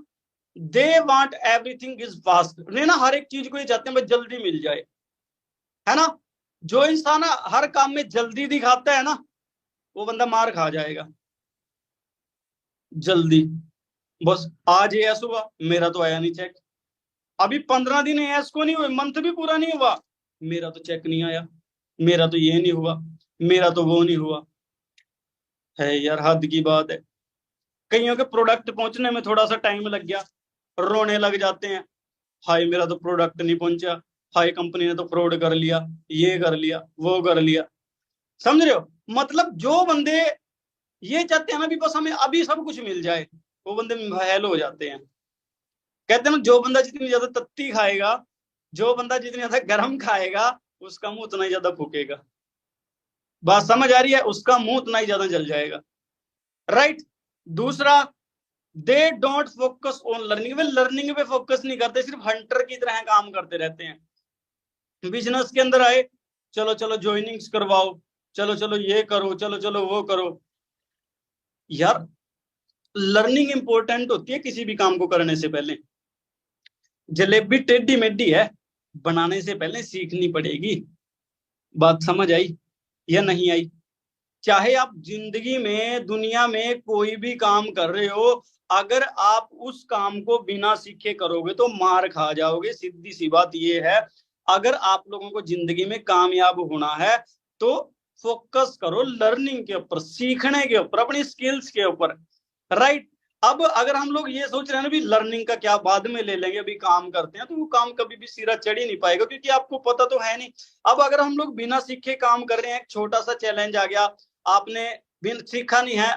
they want everything is fast. ना हर एक चीज को ये चाहते हैं भाई जल्दी मिल जाए, है ना। जो इंसान हर काम में जल्दी दिखाता है ना, वो बंदा मार खा जाएगा। जल्दी, बस आज ये ऐसा हुआ, मेरा तो आया नहीं चेक, अभी 15 दिन एस को नहीं हुए, मंथ भी पूरा नहीं हुआ, मेरा तो चेक नहीं आया, मेरा तो ये नहीं हुआ, मेरा तो वो नहीं हुआ। है यार, हद की बात है। कईयों के प्रोडक्ट पहुंचने में थोड़ा सा टाइम लग गया, रोने लग जाते हैं, हाय मेरा तो प्रोडक्ट नहीं पहुंचा, हाय कंपनी ने तो फ्रॉड कर लिया, ये कर लिया, वो कर लिया। समझ रहे हो? मतलब जो बंदे ये चाहते हैं ना भी बस हमें अभी सब कुछ मिल जाए, वो बंदे हेल हो जाते हैं। कहते हैं ना जो बंदा जितनी ज्यादा तत्ती खाएगा, जो बंदा जितनी ज्यादा गर्म खाएगा, उसका मुंह उतना ही ज्यादा फूकेगा। बात समझ आ रही है? उसका मुंह उतना ही ज्यादा जल जाएगा। राइट। दूसरा, they don't focus on learning. Way learning पे फोकस नहीं करते, सिर्फ हंटर की तरह काम करते रहते हैं। बिजनेस के अंदर आए, चलो चलो ज्वाइनिंग्स करवाओ, चलो चलो ये करो, चलो चलो वो करो। यार लर्निंग इंपॉर्टेंट होती है किसी भी काम को करने से पहले। जलेबी टेढ़ी मेढ़ी है, बनाने से पहले सीखनी पड़ेगी। बात समझ आई या नहीं आई? चाहे आप जिंदगी में दुनिया में कोई भी काम कर रहे हो, अगर आप उस काम को बिना सीखे करोगे तो मार खा जाओगे। सीधी सी बात ये है। अगर आप लोगों को जिंदगी में कामयाब होना है तो फोकस करो लर्निंग के ऊपर, सीखने के ऊपर, अपनी स्किल्स के ऊपर। राइट। अब अगर हम लोग ये सोच रहे हैं ना भी लर्निंग का क्या बाद में ले लेंगे, अभी काम करते हैं, तो वो काम कभी भी सिरा चढ़ ही नहीं पाएगा, क्योंकि आपको पता तो है नहीं। अब अगर हम लोग बिना सीखे काम कर रहे हैं, एक छोटा सा चैलेंज आ गया, आपने बिन सीखा नहीं है,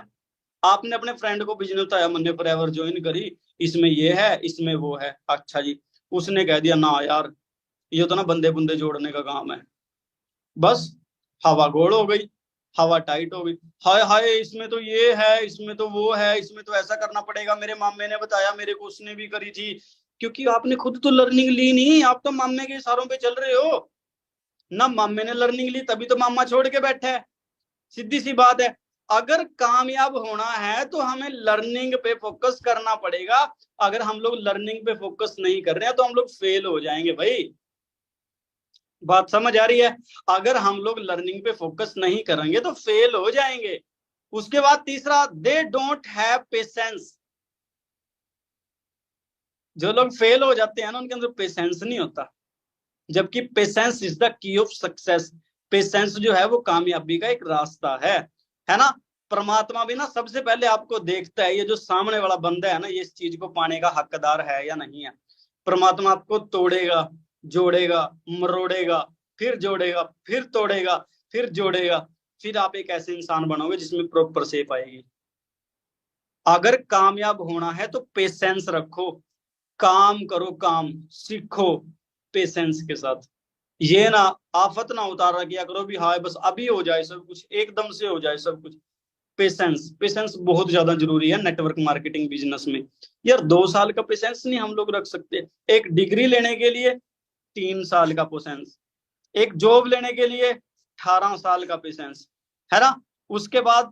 आपने अपने फ्रेंड को बिजनेस बताया, मैंने फॉरएवर ज्वाइन करी, इसमें ये है, इसमें वो है, अच्छा जी, उसने कह दिया ना यार ये तो ना बंदे बुंदे जोड़ने का काम है, बस हवा गोल हो गई, हवा टाइट हो गई। हाय हाय इसमें तो ये है, इसमें तो वो है, इसमें तो ऐसा करना पड़ेगा, मेरे मामे ने बताया, मेरे को उसने भी करी थी। क्योंकि आपने खुद तो लर्निंग ली नहीं, आप तो मामे के इशारों पे चल रहे हो ना। मामे ने लर्निंग ली तभी तो मामा छोड़ के बैठा है। सीधी सी बात है। अगर कामयाब होना है तो हमें लर्निंग पे फोकस करना पड़ेगा। अगर हम लोग लर्निंग पे फोकस नहीं कर रहे हैं तो हम लोग फेल हो जाएंगे भाई। बात समझ आ रही है? अगर हम लोग लर्निंग पे फोकस नहीं करेंगे तो फेल हो जाएंगे। उसके बाद तीसरा, दे डोंट हैव पेशेंस। जो लोग फेल हो जाते हैं ना उनके अंदर पेशेंस नहीं होता, जबकि patience is the key of success. Patience जो है वो कामयाबी का एक रास्ता है ना। परमात्मा भी ना सबसे पहले आपको देखता है, ये जो सामने वाला बंदा है ना, ये इस चीज को पाने का हकदार है या नहीं है। परमात्मा आपको तोड़ेगा, जोड़ेगा, मरोड़ेगा, फिर जोड़ेगा, फिर तोड़ेगा, फिर जोड़ेगा, फिर आप एक ऐसे इंसान बनोगे जिसमें प्रॉपर शेप आएगी। अगर कामयाब होना है तो पेशेंस रखो, काम करो, काम सीखो पेशेंस के साथ। ये ना आफत ना उतारा किया करो भी हाँ बस अभी हो जाए सब कुछ, एकदम से हो जाए सब कुछ। पेशेंस, पेशेंस बहुत ज्यादा जरूरी है नेटवर्क मार्केटिंग बिजनेस में। यार 2 साल का पेशेंस नहीं हम लोग रख सकते। एक डिग्री लेने के लिए 3 साल का पेशेंस, एक जॉब लेने के लिए 18 साल का पेशेंस, है ना। उसके बाद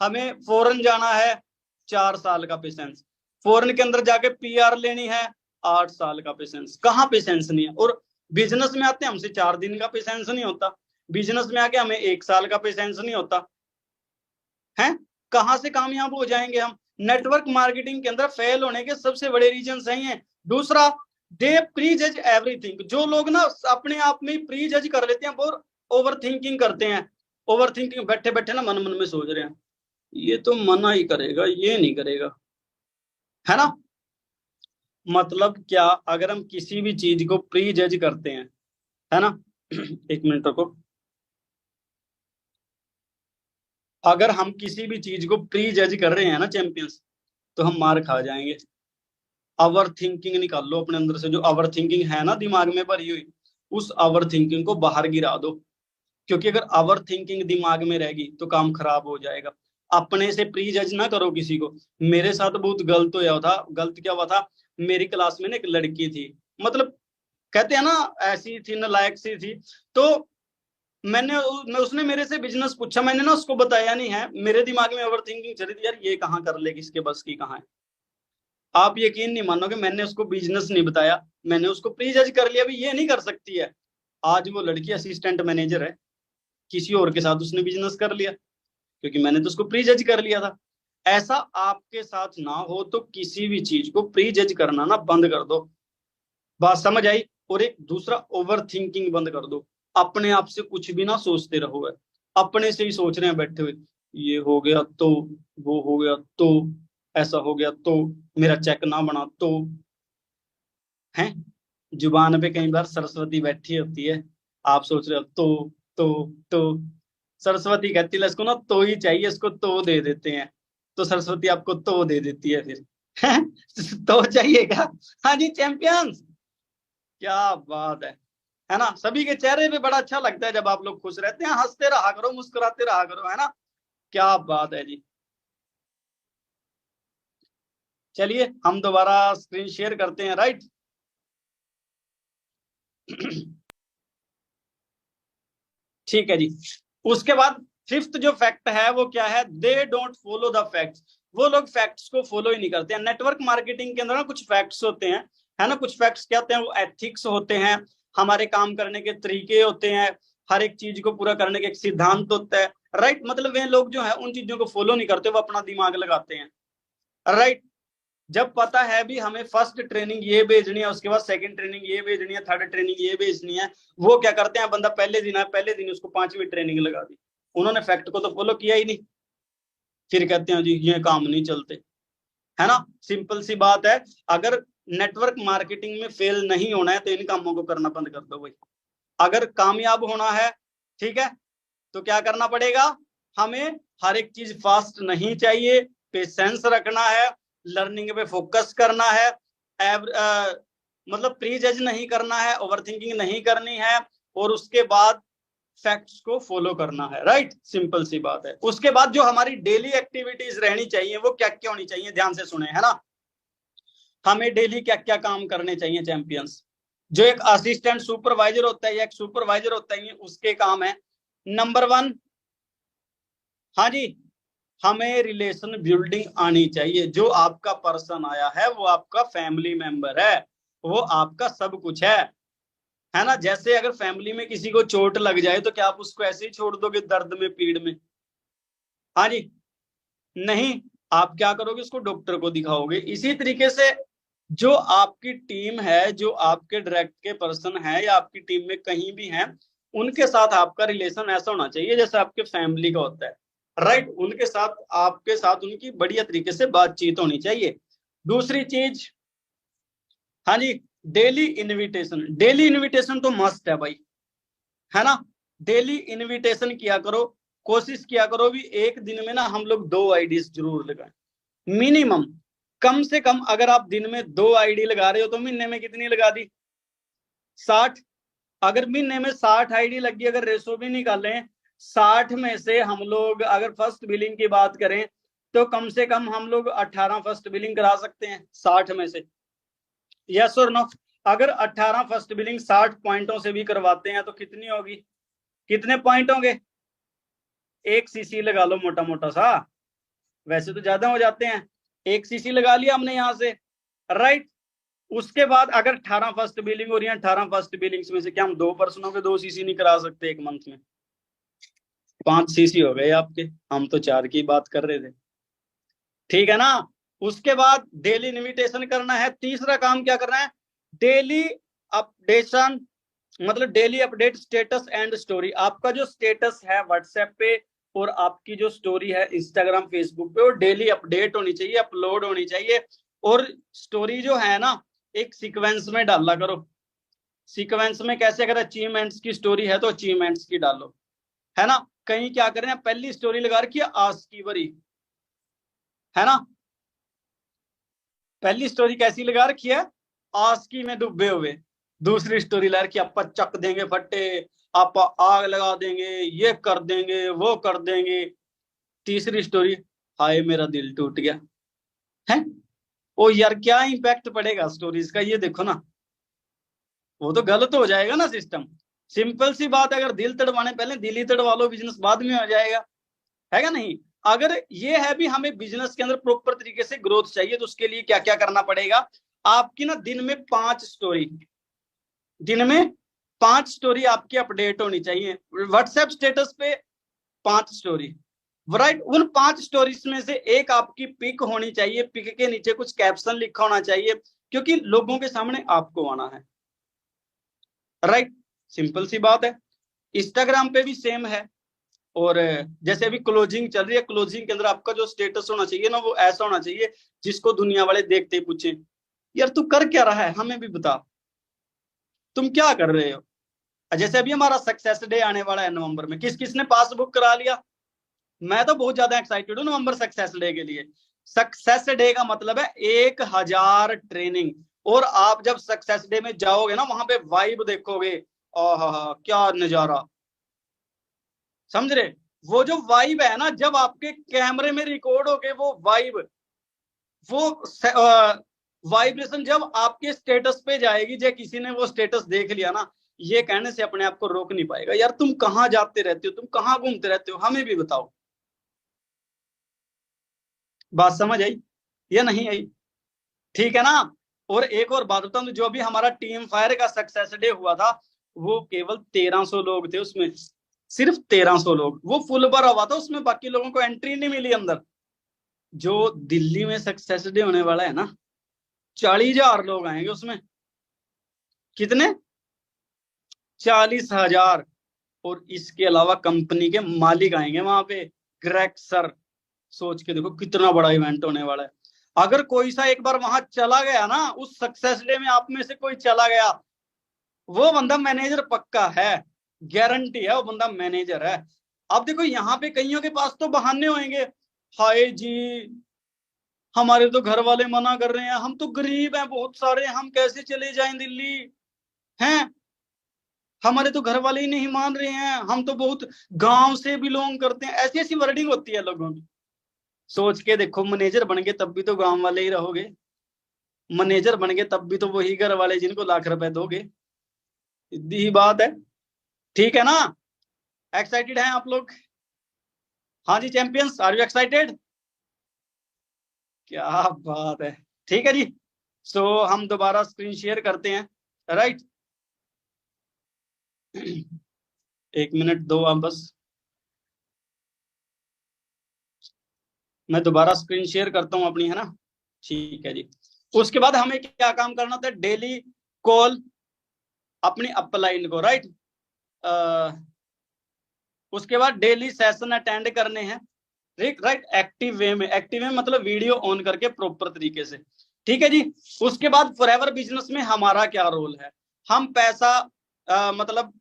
हमें फॉरेन जाना है, 4 साल का पेशेंस। फॉरेन के अंदर जाके पीआर लेनी है, 8 साल का पेशेंस। कहाँ पेशेंस नहीं है। और बिजनेस में आते हैं हमसे 4 दिन का पेशेंस नहीं होता, बिजनेस में आके हमें 1 साल का पेशेंस नहीं होता है। कहां से कामयाब हो जाएंगे हम। नेटवर्क मार्केटिंग के अंदर फेल होने के सबसे बड़े रीजन सही हैं। दूसरा, दे प्री जज एवरीथिंग। जो लोग ना अपने आप में प्री जज कर लेते हैं, वो ओवर थिंकिंग करते हैं। ओवर थिंकिंग, बैठे बैठे ना मन मन में सोच रहे हैं ये तो मना ही करेगा, ये नहीं करेगा, है ना। मतलब क्या, अगर हम किसी भी चीज को प्री जज करते हैं, है ना। एक मिनट रुको। अगर हम किसी भी चीज को प्री जज कर रहे हैं ना चैंपियंस, तो हम मार खा जाएंगे। ओवर थिंकिंग निकाल लो अपने अंदर से। जो ओवर थिंकिंग है ना दिमाग में भरी हुई, उस ओवर थिंकिंग को बाहर गिरा दो। क्योंकि अगर ओवर थिंकिंग दिमाग में रहेगी तो काम खराब हो जाएगा। अपने से प्री जज ना करो किसी को। मेरे साथ बहुत गलत हुआ था। गलत क्या हुआ था, मेरी क्लास में ना एक लड़की थी, मतलब कहते हैं ना ऐसी थी, नालायक सी थी। तो मैं उसने मेरे से बिजनेस पूछा, मैंने ना उसको बताया नहीं है। मेरे दिमाग में ओवर थिंकिंग चली थी, यार ये कहाँ कर लेगी, इसके बस की कहाँ है। आप यकीन नहीं मानोगे, मैंने उसको बिजनेस नहीं बताया, मैंने उसको प्री जज कर लिया भी ये नहीं कर सकती है। आज वो लड़की असिस्टेंट मैनेजर है, किसी और के साथ उसने बिजनेस कर लिया, क्योंकि मैंने तो उसको प्री जज कर लिया था। ऐसा आपके साथ ना हो, तो किसी भी चीज को प्री जज करना ना बंद कर दो। बात समझ आई। और एक दूसरा, ओवर थिंकिंग बंद कर दो। अपने आप से कुछ भी ना सोचते रहो है। अपने से ही सोच रहे हैं बैठे हुए, ये हो गया तो, वो हो गया तो, ऐसा हो गया तो, मेरा चेक ना बना तो, है। जुबान पे कई बार सरस्वती बैठी होती है, आप सोच रहे हो तो सरस्वती कहती है इसको ना तो ही चाहिए, इसको तो दे देते हैं। तो सरस्वती आपको तो दे देती है फिर। तो चाहिएगा। हाँ जी चैंपियंस, क्या बात है ना। सभी के चेहरे पे बड़ा अच्छा लगता है जब आप लोग खुश रहते हैं। हंसते रहा करो, मुस्कुराते रहा करो, है ना। क्या बात है जी। चलिए हम दोबारा स्क्रीन शेयर करते हैं, राइट। ठीक है जी। उसके बाद फिफ्थ जो फैक्ट है वो क्या है, they don't follow the facts. वो लोग फैक्ट्स को फॉलो ही नहीं करते हैं। नेटवर्क मार्केटिंग के अंदर ना कुछ फैक्ट्स होते हैं, है ना। कुछ फैक्ट्स क्या होते हैं, वो एथिक्स होते हैं, हमारे काम करने के तरीके होते हैं, हर एक चीज को पूरा करने के एक सिद्धांत होता है, राइट। मतलब वे लोग जो है उन चीजों को फॉलो नहीं करते, वो अपना दिमाग लगाते हैं, राइट। जब पता है भी हमें फर्स्ट ट्रेनिंग ये भेजनी है, उसके बाद सेकंड ट्रेनिंग ये भेजनी है, थर्ड ट्रेनिंग ये भेजनी है, वो क्या करते हैं, बंदा पहले दिन है, पहले दिन उसको 5वीं ट्रेनिंग लगा दी। उन्होंने फैक्ट को तो फॉलो किया ही नहीं। फिर कहते हैं जी ये काम नहीं चलते, है ना। सिंपल सी बात है। अगर नेटवर्क मार्केटिंग में फेल नहीं होना है तो इन कामों को करना बंद कर दो भाई। अगर कामयाब होना है, ठीक है, तो क्या करना पड़ेगा, हमें हर एक चीज फास्ट नहीं चाहिए, पेशेंस रखना है, लर्निंग पे फोकस करना है, मतलब प्री जज नहीं करना है, ओवर थिंकिंग नहीं करनी है, और उसके बाद फैक्ट्स को फॉलो करना है, राइट। सिंपल सी बात है। उसके बाद जो हमारी डेली एक्टिविटीज रहनी चाहिए वो क्या क्या होनी चाहिए, ध्यान से सुने, है ना। हमें डेली क्या क्या काम करने चाहिए चैंपियंस। जो एक असिस्टेंट सुपरवाइजर होता है या एक सुपरवाइजर होता है, उसके काम है, नंबर 1, हाँ जी, हमें रिलेशन बिल्डिंग आनी चाहिए। जो आपका पर्सन आया है वो आपका फैमिली मेंबर है, वो आपका सब कुछ है ना। जैसे अगर फैमिली में किसी को चोट लग जाए तो क्या आप उसको ऐसे ही छोड़ दोगे दर्द में, पीड़ में, हाँ जी, नहीं। आप क्या करोगे, उसको डॉक्टर को दिखाओगे। इसी तरीके से जो आपकी टीम है, जो आपके डायरेक्ट के पर्सन है या आपकी टीम में कहीं भी हैं, उनके साथ आपका रिलेशन ऐसा होना चाहिए जैसे आपके फैमिली का होता है, राइट। उनके साथ, आपके साथ उनकी बढ़िया तरीके से बातचीत होनी चाहिए। दूसरी चीज, हाँ जी, डेली इनविटेशन। डेली इनविटेशन तो मस्ट है भाई, है ना। डेली इनविटेशन किया करो। कोशिश किया करो भी एक दिन में ना हम लोग 2 आईडीज जरूर लगाएं। मिनिमम कम से कम अगर आप दिन में 2 आईडी लगा रहे हो तो महीने में कितनी लगा दी? 60। अगर महीने में 60 आईडी लगी, अगर रेशो भी निकालें 60 में से हम लोग अगर फर्स्ट बिलिंग की बात करें तो कम से कम हम लोग 18 फर्स्ट बिलिंग करा सकते हैं 60 में से। यस और नो? अगर 18 फर्स्ट बिलिंग 60 पॉइंटों से भी करवाते हैं तो कितनी होगी? कितने पॉइंट होंगे? 1 सीसी लगा लो मोटा मोटा सा, वैसे तो ज्यादा हो जाते हैं। 1 सीसी लगा लिया हमने यहां से, राइट। उसके बाद अगर 18 फर्स्ट बिलिंग हो रही है, 18 फर्स्ट बिलिंग्स में से क्या हम 2 पर्सनों के 2 सीसी नहीं करा सकते एक मंथ में? 5 सीसी हो गए आपके, हम तो 4 की बात कर रहे थे, ठीक है ना। उसके बाद डेली इनविटेशन करना है। तीसरा काम क्या करना है? डेली अपडेशन, मतलब daily update status and story. आपका जो स्टेटस है व्हाट्सएप पे और आपकी जो स्टोरी है इंस्टाग्राम फेसबुक पे, वो डेली अपडेट होनी चाहिए, अपलोड होनी चाहिए। और स्टोरी जो है ना, एक सीक्वेंस में डाला करो। सीक्वेंस में कैसे? अगर अचीवमेंट्स की स्टोरी है तो अचीवमेंट्स की डालो, है ना। कहीं क्या करें, पहली स्टोरी लगा रखी है आज की वरी, है ना। पहली स्टोरी कैसी लगा रखी है? आस्की में डूबे हुए। दूसरी स्टोरी लगा रखी है आप चक देंगे फट्टे, आप आग लगा देंगे, ये कर देंगे, वो कर देंगे। तीसरी स्टोरी, हाय मेरा दिल टूट गया है। ओ यार, क्या इंपैक्ट पड़ेगा स्टोरीज का, ये देखो ना। वो तो गलत हो जाएगा ना सिस्टम। सिंपल सी बात, अगर दिल तड़वाने पहले दिल ही तड़वा लो, बिजनेस बाद में हो जाएगा, है क्या नहीं। अगर ये है भी हमें बिजनेस के अंदर प्रॉपर तरीके से ग्रोथ चाहिए तो उसके लिए क्या क्या करना पड़ेगा? आपकी ना दिन में 5 स्टोरी, दिन में 5 स्टोरी आपकी अपडेट होनी चाहिए व्हाट्सएप स्टेटस पे। 5 स्टोरी, राइट। उन 5 स्टोरीज में से एक आपकी पिक होनी चाहिए, पिक के नीचे कुछ कैप्शन लिखा होना चाहिए, क्योंकि लोगों के सामने आपको आना है, राइट। सिंपल सी बात है। इंस्टाग्राम पे भी सेम है। और जैसे अभी क्लोजिंग चल रही है, क्लोजिंग के अंदर आपका जो स्टेटस होना चाहिए ना, वो ऐसा होना चाहिए जिसको दुनिया वाले देखते ही पूछे, यार तू कर क्या रहा है, हमें भी बता, तुम क्या कर रहे हो। जैसे अभी हमारा सक्सेस डे आने वाला है नवंबर में, किस किसने पासबुक करा लिया? मैं तो बहुत ज्यादा एक्साइटेड हूँ नवंबर सक्सेस डे के लिए। सक्सेस डे का मतलब है 1000 ट्रेनिंग। और आप जब सक्सेस डे में जाओगे ना, वहां पे वाइब देखोगे, आहा क्या नजारा, समझ रहे। वो जो वाइब है ना, जब आपके कैमरे में रिकॉर्ड होके वो वाइब, वो वाइब्रेशन जब आपके स्टेटस पे जाएगी, जब किसी ने वो स्टेटस देख लिया ना, ये कहने से अपने आप को रोक नहीं पाएगा, यार तुम कहाँ जाते रहते हो, तुम कहाँ घूमते रहते हो, हमें भी बताओ। बात समझ आई या नहीं आई? ठीक है ना। और एक और बात बताऊं, जो भी हमारा टीम फायर का सक्सेस डे हुआ था, वो केवल 1300 लोग थे उसमें, सिर्फ 1300 लोग, वो फुल भरा हुआ था उसमें, बाकी लोगों को एंट्री नहीं मिली अंदर। जो दिल्ली में सक्सेस डे होने वाला है ना, 40,000 लोग आएंगे उसमें। कितने? 40,000। और इसके अलावा कंपनी के मालिक आएंगे वहां पे, ग्रेग सर। सोच के देखो कितना बड़ा इवेंट होने वाला है। अगर कोई सा एक बार वहां चला गया ना, उस सक्सेस डे में आप में से कोई चला गया, वो बंदा मैनेजर पक्का है, गारंटी है, वो बंदा मैनेजर है। अब देखो यहाँ पे कईयों के पास तो बहाने होंगे, हाय जी हमारे तो घर वाले मना कर रहे हैं, हम तो गरीब हैं बहुत सारे, हम कैसे चले जाएं दिल्ली, हैं हमारे तो घर वाले ही नहीं मान रहे हैं, हम तो बहुत गांव से बिलोंग करते हैं, ऐसी ऐसी वर्डिंग होती है लोगों की। सोच के देखो, मैनेजर बन गए तब भी तो गांव वाले ही रहोगे, मैनेजर बन गए तब भी तो वही घर वाले जिनको लाख रुपए दोगे, सीधी ही बात है। ठीक है ना। एक्साइटेड हैं आप लोग? हाँ जी चैंपियंस, आर यू एक्साइटेड? क्या बात है। ठीक है जी। सो हम दोबारा स्क्रीन शेयर करते हैं, राइट। 1 मिनट दो आप बस, मैं दोबारा स्क्रीन शेयर करता हूं अपनी, है ना। ठीक है जी। उसके बाद हमें क्या काम करना था? डेली कॉल अपनी अपलाइन को, राइट। उसके बाद डेली सेशन अटेंड करने हैं, ठीक, राइट। एक्टिव वे में, एक्टिव वे मतलब वीडियो ऑन करके प्रॉपर तरीके से, ठीक है जी। उसके बाद फॉरएवर बिजनेस में हमारा क्या रोल है? हम पैसा मतलब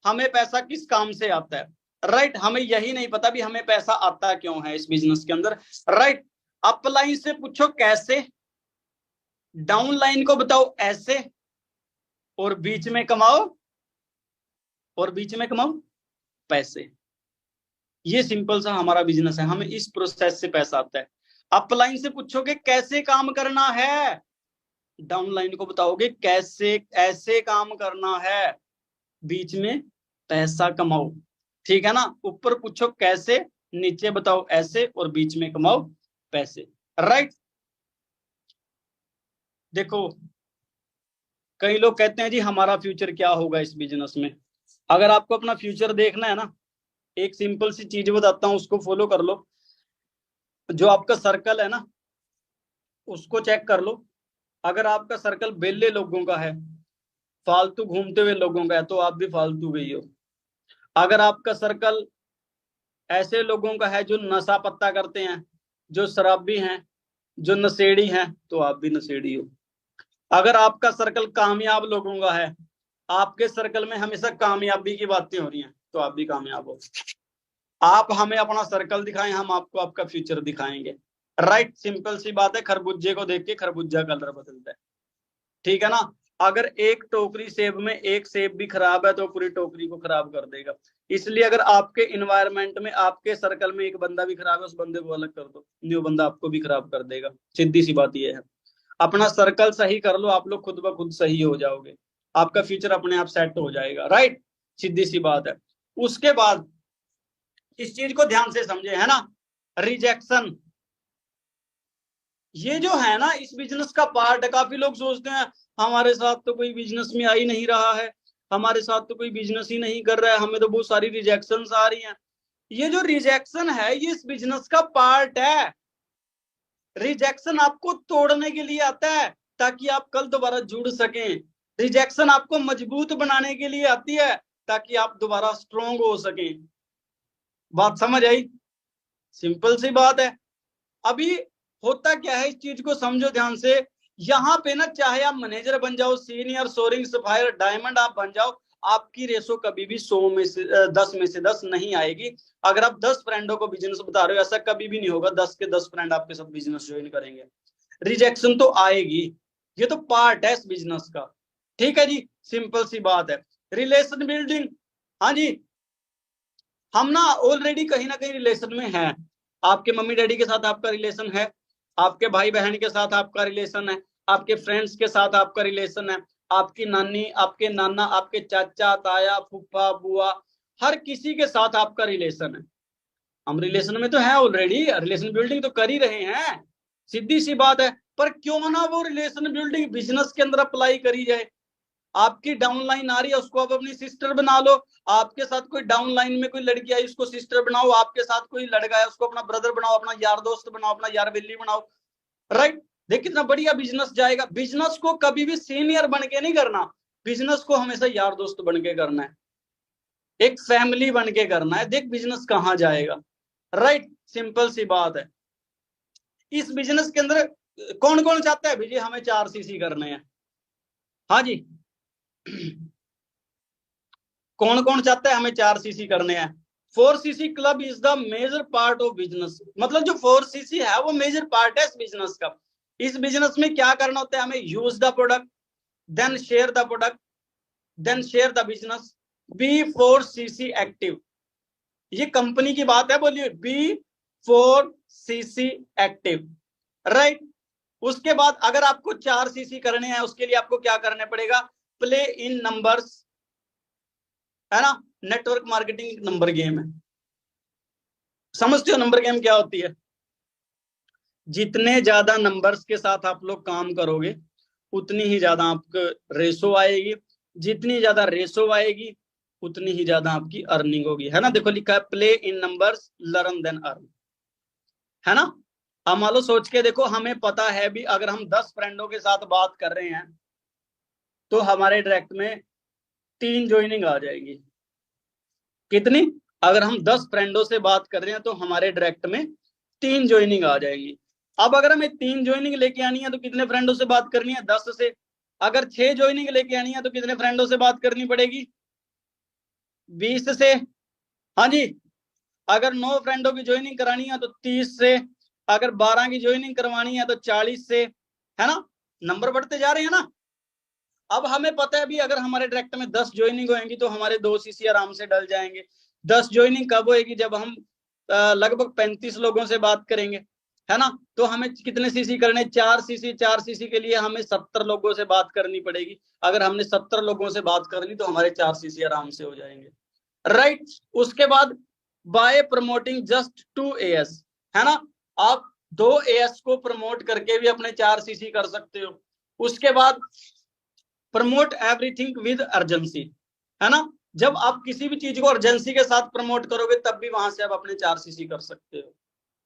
हमें पैसा किस काम से आता है, राइट। हमें यही नहीं पता भी हमें पैसा आता क्यों है इस बिजनेस के अंदर, राइट। अप लाइन से पूछो कैसे, डाउन लाइन को बताओ ऐसे, और बीच में कमाओ, और बीच में कमाओ पैसे। ये सिंपल सा हमारा बिजनेस है, हमें इस प्रोसेस से पैसा आता है। अप लाइन से पूछोगे कैसे काम करना है, डाउन लाइन को बताओगे कैसे ऐसे काम करना है, बीच में पैसा कमाओ। ठीक है ना, ऊपर पूछो कैसे, नीचे बताओ ऐसे, और बीच में कमाओ पैसे। राइट। देखो कई लोग कहते हैं जी हमारा फ्यूचर क्या होगा इस बिजनेस में। अगर आपको अपना फ्यूचर देखना है ना, एक सिंपल सी चीज बताता हूं, उसको फॉलो कर लो। जो आपका सर्कल है ना, उसको चेक कर लो। अगर आपका सर्कल बेले लोगों का है, फालतू घूमते हुए लोगों का है, तो आप भी फालतू गई हो। अगर आपका सर्कल ऐसे लोगों का है जो नशा पत्ता करते हैं, जो शराबी हैं, जो नशेड़ी हैं, तो आप भी नशेड़ी हो। अगर आपका सर्कल कामयाब लोगों का है, आपके सर्कल में हमेशा कामयाबी की बातें हो रही हैं, तो आप भी कामयाब हो। आप हमें अपना सर्कल दिखाएं, हम आपको आपका फ्यूचर दिखाएंगे। राइट, सिंपल सी बात है, खरबूजे को देख के खरबूजा कलर बदलता है। ठीक है ना। अगर एक टोकरी सेब में एक सेब भी खराब है तो पूरी टोकरी को खराब कर देगा। इसलिए अगर आपके इन्वायरमेंट में, आपके सर्कल में एक बंदा भी खराब है, उस बंदे को अलग कर दो, न्यू बंदा आपको भी खराब कर देगा। सीधी सी बात यह है। अपना सर्कल सही कर लो, आप लोग खुद ब खुद सही हो जाओगे, आपका फ्यूचर अपने आप सेट हो जाएगा। राइट, सीधी सी बात है। उसके बाद इस चीज को ध्यान से समझे, है ना, रिजेक्शन ये जो है ना इस बिजनेस का पार्ट है। काफी लोग सोचते हैं हमारे साथ तो कोई बिजनेस में आ ही नहीं रहा है, हमारे साथ तो कोई बिजनेस ही नहीं कर रहा है, हमें तो बहुत सारी रिजेक्शन आ रही हैं। ये जो रिजेक्शन है ये इस बिजनेस का पार्ट है। रिजेक्शन आपको तोड़ने के लिए आता है ताकि आप कल दोबारा जुड़ सकें। रिजेक्शन आपको मजबूत बनाने के लिए आती है ताकि आप दोबारा स्ट्रोंग हो सकें। बात समझ आई? सिंपल सी बात है। अभी होता क्या है, इस चीज को समझो ध्यान से। यहाँ पे ना चाहे आप मैनेजर बन जाओ, सीनियर, सोरिंग, सफायर, डायमंड आप बन जाओ, आपकी रेशो कभी भी 100 में से 10 में से 10 नहीं आएगी। अगर आप 10 फ्रेंडों को बिजनेस बता रहे हो, ऐसा कभी भी नहीं होगा 10 के 10 फ्रेंड आपके साथ बिजनेस ज्वाइन करेंगे। रिजेक्शन तो आएगी, ये तो पार्ट है इस बिजनेस का। ठीक है जी, सिंपल सी बात है। रिलेशन बिल्डिंग, हाँ जी, हम ना ऑलरेडी कहीं ना कहीं रिलेशन में हैं। आपके मम्मी डैडी के साथ आपका रिलेशन है, आपके भाई बहन के साथ आपका रिलेशन है, आपके फ्रेंड्स के साथ आपका रिलेशन है, आपकी नानी, आपके नाना, आपके चाचा, ताया, फूफा, बुआ, हर किसी के साथ आपका रिलेशन है। हम रिलेशन में तो है ऑलरेडी, रिलेशन बिल्डिंग तो कर ही रहे हैं, सीधी सी बात है। पर क्यों ना वो रिलेशन बिल्डिंग बिजनेस के अंदर अप्लाई करी जाए। आपकी डाउन लाइन आ रही है, उसको आप अपनी सिस्टर बना लो। आपके साथ कोई डाउन लाइन में कोई लड़की आई, उसको सिस्टर बनाओ। आपके साथ कोई लड़का है, उसको अपना ब्रदर बनाओ, अपना यार दोस्त बनाओ, अपना यार बेली बनाओ। राइट, देख कितना बढ़िया बिजनेस जाएगा। बिजनेस को कभी भी सीनियर बन के नहीं करना, बिजनेस को हमेशा यार दोस्त बन के करना है, एक फैमिली बन के करना है। देख बिजनेस कहाँ जाएगा। राइट, सिंपल सी बात है। इस बिजनेस के अंदर कौन कौन चाहता है भैया हमें 4 सीसी करने हैं? हाँ जी, कौन कौन चाहता है हमें 4 सीसी करने हैं? 4 CC club is the major part of business. मतलब जो 4 सीसी है वो मेजर पार्ट है इस बिजनेस का। इस बिजनेस में क्या करना होता है, हमें use the product, then share the product, then share the business, be 4 CC active. ये कंपनी की बात है, बोलिए बी 4 सीसी एक्टिव। राइट, उसके बाद अगर आपको 4 सीसी करने हैं, उसके लिए आपको क्या करना पड़ेगा, प्ले इन नंबर्स, है ना। नेटवर्क मार्केटिंग नंबर गेम है, समझते हो नंबर गेम क्या होती है? जितने ज्यादा नंबर्स के साथ आप लोग काम करोगे उतनी ही ज्यादा आपको रेशो आएगी, जितनी ज्यादा रेशो आएगी उतनी ही ज्यादा आपकी अर्निंग होगी, है ना। देखो लिखा है play in numbers, learn then earn, है ना। अब मान लो सोच के देखो, हमें पता है भी अगर हम 10 फ्रेंडों के साथ बात कर रहे हैं तो हमारे डायरेक्ट में 3 ज्वाइनिंग आ जाएगी। कितनी? अगर हम 10 फ्रेंडों से बात कर रहे हैं तो हमारे डायरेक्ट में 3 ज्वाइनिंग आ जाएगी। अब अगर हमें 3 ज्वाइनिंग लेके आनी है तो कितने फ्रेंडों से बात करनी है? 10 से। अगर 6 ज्वाइनिंग लेके आनी है तो कितने फ्रेंडों से बात करनी पड़ेगी? 20 से। हाँ जी, अगर 9 फ्रेंडों की ज्वाइनिंग करानी है तो 30 से। अगर 12 की ज्वाइनिंग करवानी है तो 40 से, है ना, नंबर बढ़ते जा रहे हैं ना। अब हमें पता है भी अगर हमारे डायरेक्ट में 10 ज्वाइनिंग होंगी तो हमारे 2 सीसी आराम से डल जाएंगे। 10 ज्वाइनिंग कब होएगी? जब हम लगभग 35 लोगों से बात करेंगे, है ना। तो हमें कितने सीसी करने? 4 सीसी। 4 सीसी के लिए हमें 70 लोगों से बात करनी पड़ेगी। अगर हमने 70 लोगों से बात कर ली तो हमारे 4 सीसी आराम से हो जाएंगे, राइट। उसके बाद बाय प्रमोटिंग जस्ट 2 एएस, है ना, आप 2 एएस को प्रमोट करके भी अपने 4 सीसी कर सकते हो। उसके बाद प्रमोट एवरीथिंग विद अर्जेंसी, है ना, जब आप किसी भी चीज को अर्जेंसी के साथ प्रमोट करोगे तब भी वहां से आप अपने 4 सीसी कर सकते हो,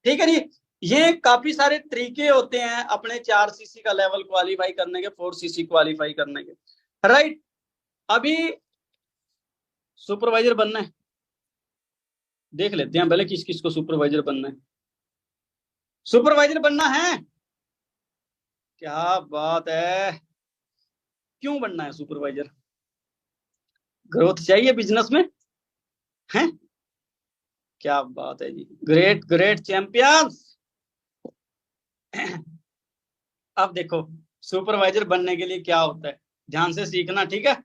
ठीक है जी। ये काफी सारे तरीके होते हैं अपने 4 सीसी का लेवल क्वालिफाई करने के, 4 सीसी क्वालिफाई करने के, राइट। अभी सुपरवाइजर बनना है, देख लेते हैं पहले किस किस को सुपरवाइजर बनना है। सुपरवाइजर बनना है, क्या बात है। क्यों बनना है सुपरवाइजर? ग्रोथ चाहिए बिजनेस में, है? क्या बात है जी, ग्रेट ग्रेट चैंपियंस। अब देखो सुपरवाइजर बनने के लिए क्या होता है, ध्यान से सीखना, ठीक है।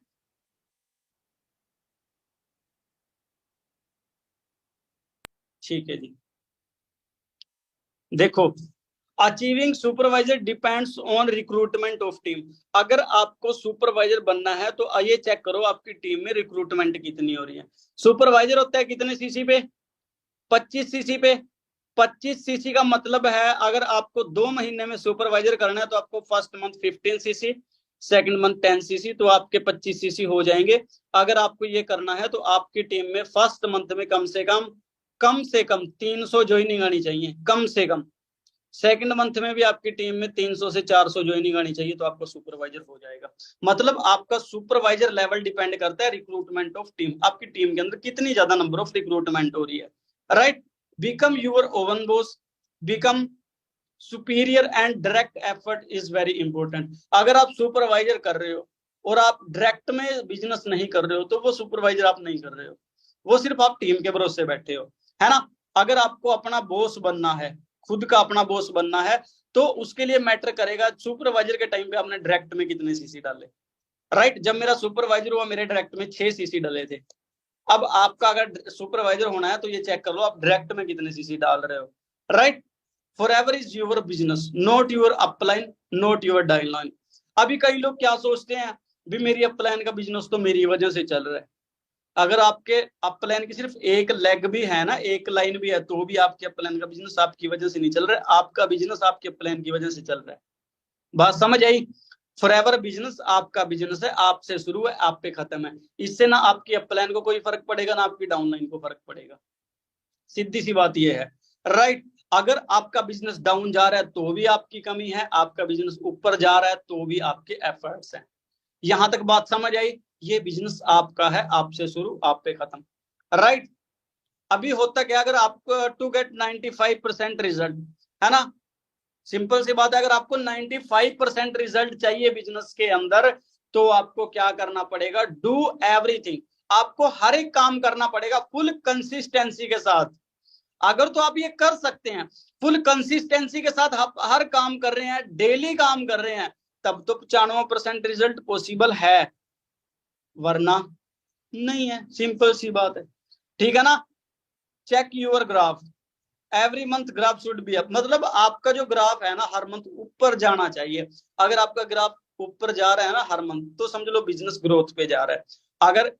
ठीक है जी, देखो, achieving supervisor depends on recruitment of team. अगर आपको सुपरवाइजर बनना है तो ये चेक करो आपकी टीम में रिक्रूटमेंट कितनी हो रही है। सुपरवाइजर होता है कितने सीसी पे? 25 सीसी पे। 25 सीसी का मतलब है अगर आपको 2 महीने में सुपरवाइजर करना है तो आपको first month 15 CC, second month 10 CC, तो आपके 25 सीसी हो जाएंगे। अगर आपको ये करना है तो आपकी टीम में फर्स्ट मंथ में कम से कम 300 ज्वाइनिंग आनी चाहिए, कम से कम। सेकंड मंथ में भी आपकी टीम में 300 से 400 ज्वाइनिंग आनी चाहिए, तो आपको सुपरवाइजर हो जाएगा। मतलब आपका सुपरवाइजर लेवल डिपेंड करता है रिक्रूटमेंट ऑफ टीम, आपकी टीम के अंदर कितनी ज्यादा नंबर ऑफ रिक्रूटमेंट हो रही है, right. Become your own boss, become superior and direct effort is very important. अगर आप सुपरवाइजर कर रहे हो और आप डायरेक्ट में बिजनेस नहीं कर रहे हो तो वो सुपरवाइजर आप नहीं कर रहे हो, वो सिर्फ आप टीम के भरोसे बैठे हो, है ना। अगर आपको अपना बॉस बनना है, खुद का अपना बॉस बनना है, तो उसके लिए मैटर करेगा सुपरवाइजर के टाइम पे आपने डायरेक्ट में कितने सीसी डाले, राइट। जब मेरा सुपरवाइजर हुआ मेरे डायरेक्ट में 6 सीसी डले थे। अब आपका अगर सुपरवाइजर होना है तो ये चेक कर लो आप डायरेक्ट में कितने सीसी डाल रहे हो, right. Forever is your business, not your upline, not your downline. अभी कई लोग क्या सोचते हैं, भी मेरी अपलाइन का बिजनेस तो मेरी वजह से चल रहा है। अगर आपके अपलाइन की सिर्फ एक लेग भी है ना, एक लाइन भी है, तो भी आपके अपलाइन का बिजनेस आपकी वजह से नहीं चल रहा है, आपका बिजनेस आपके अपलाइन की वजह से चल रहा है। बात समझ आई? फॉरएवर बिजनेस आपका बिजनेस है, आपसे शुरू है, आप पे खत्म है। इससे ना आपकी अपलाइन को कोई फर्क पड़ेगा ना आपकी डाउनलाइन को फर्क पड़ेगा, सीधी सी बात यह है, राइट। अगर आपका बिजनेस डाउन जा रहा है तो भी आपकी कमी है, आपका बिजनेस ऊपर जा रहा है तो भी आपके एफर्ट्स हैं। यहां तक बात समझ आई? ये बिजनेस आपका है, आपसे शुरू आप पे खत्म, राइट। अभी होता क्या, अगर आपको टू गेट 95% रिजल्ट, है ना, सिंपल सी बात है, अगर आपको 95% रिजल्ट चाहिए बिजनेस के अंदर तो आपको क्या करना पड़ेगा? Do everything. आपको हर एक काम करना पड़ेगा फुल कंसिस्टेंसी के साथ। अगर तो आप ये कर सकते हैं, फुल कंसिस्टेंसी के साथ आप हर काम कर रहे हैं, डेली काम कर रहे हैं, तब तो 95% रिजल्ट पॉसिबल है, वरना नहीं है, सिंपल सी बात है, ठीक है ना। Check your graph, every month graph should be up. मतलब आपका जो ग्राफ है ना हर मंथ ऊपर जाना चाहिए। अगर आपका ग्राफ ऊपर जा रहा है ना हर मंथ तो समझ लो बिजनेस ग्रोथ पे जा रहा है। अगर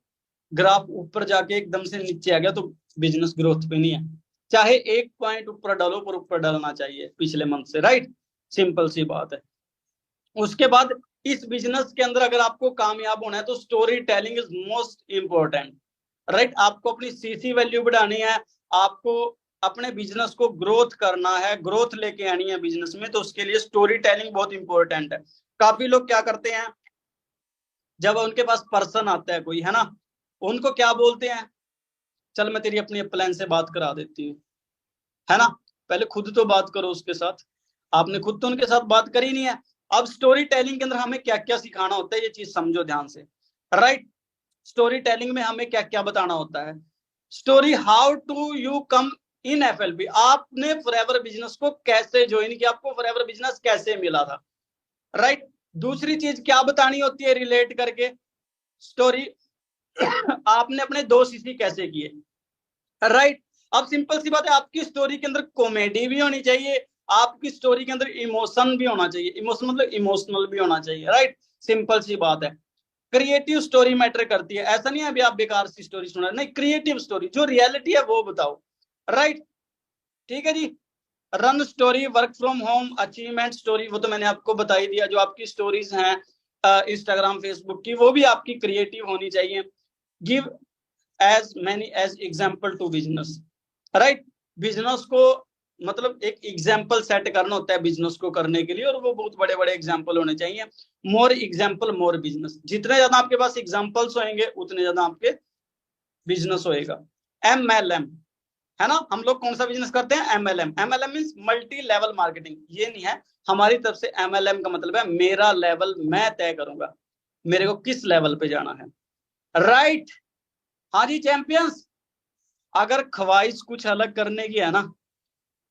ग्राफ ऊपर जाके एकदम से नीचे आ गया तो बिजनेस ग्रोथ पे नहीं है। चाहे 1 पॉइंट ऊपर डालो पर ऊपर डालना चाहिए पिछले मंथ से, राइट। सिंपल सी बात है। उसके बाद इस बिजनेस के अंदर अगर आपको कामयाब होना है तो story telling is most important, right. आपको अपनी सीसी वैल्यू बढ़ानी है, आपको अपने बिजनेस को ग्रोथ करना है, ग्रोथ लेके आनी है बिजनेस में, तो उसके लिए स्टोरी टेलिंग बहुत इंपॉर्टेंट है। काफी लोग क्या करते हैं, जब उनके पास पर्सन आता है कोई, है ना, उनको क्या बोलते हैं, चल मैं तेरी अपनी प्लान से बात करा देती हूँ, है ना। पहले खुद तो बात करो उसके साथ, आपने खुद तो उनके साथ बात करी नहीं है। अब स्टोरी टेलिंग के अंदर हमें क्या क्या सिखाना होता है ये चीज समझो ध्यान से, राइट। स्टोरी टेलिंग में हमें क्या क्या बताना होता है। Story, how to you come in FLP आपने फॉरएवर बिजनेस को कैसे ज्वाइन किया, आपको फॉरएवर बिजनेस कैसे मिला था, राइट। दूसरी चीज क्या बतानी होती है रिलेट करके स्टोरी, आपने अपने 2 CC कैसे किए, राइट। अब सिंपल सी बात है, आपकी स्टोरी के अंदर कॉमेडी भी होनी चाहिए, आपकी स्टोरी के अंदर इमोशन भी होना चाहिए, इमोशन मतलब इमोशनल भी होना चाहिए, राइट। सिंपल सी बात है। क्रिएटिव स्टोरी मैटर करती है, ऐसा नहीं है अभी आप बेकार सी स्टोरी सुना, नहीं, क्रिएटिव स्टोरी जो रियलिटी है वो बताओ, राइट। ठीक है जी। Run story, work from home, achievement story, वो तो मैंने आपको बता ही दिया। जो आपकी स्टोरीज हैं इंस्टाग्राम फेसबुक की, वो भी आपकी क्रिएटिव होनी चाहिए। Give as many as example to business, right. Business को मतलब एक एग्जाम्पल सेट करना होता है बिजनेस को करने के लिए, और वो बहुत बड़े बड़े एग्जाम्पल होने चाहिए। मोर एग्जाम्पल मोर बिजनेस, जितने ज्यादा आपके पास एग्जाम्पल्स होंगे उतने ज्यादा आपके बिजनेस होएगा। MLM है ना, हम लोग कौन सा बिजनेस करते हैं, MLM। MLM means multi level marketing. ये नहीं है हमारी तरफ से, MLM का मतलब है मेरा लेवल मैं तय करूंगा, मेरे को किस लेवल पे जाना है, राइट। हाँ जी चैंपियंस, अगर ख्वाहिश कुछ अलग करने की है ना,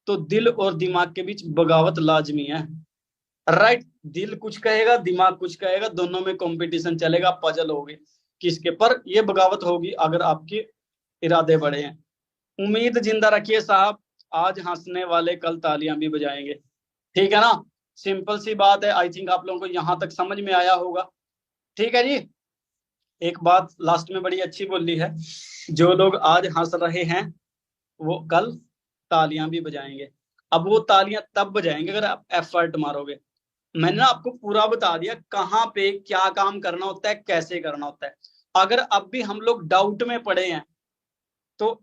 तो दिल और दिमाग के बीच बगावत लाजमी है, राइट। दिल कुछ कहेगा, दिमाग कुछ कहेगा, दोनों में कंपटीशन चलेगा, पजल होगी किसके पर, ये बगावत होगी अगर आपके इरादे बड़े हैं। उम्मीद जिंदा रखिए साहब, आज हंसने वाले कल तालियां भी बजाएंगे, ठीक है ना। सिंपल सी बात है, आई थिंक आप लोगों को यहां तक समझ में आया होगा, ठीक है जी। एक बात लास्ट में बड़ी अच्छी बोली है, जो लोग आज हंस रहे हैं वो कल तालियां भी बजाएंगे। अब वो तालियां तब बजाएंगे अगर आप एफर्ट मारोगे। मैंने ना आपको पूरा बता दिया कहाँ पे क्या काम करना होता है, कैसे करना होता है। अगर अब भी हम लोग डाउट में पड़े हैं तो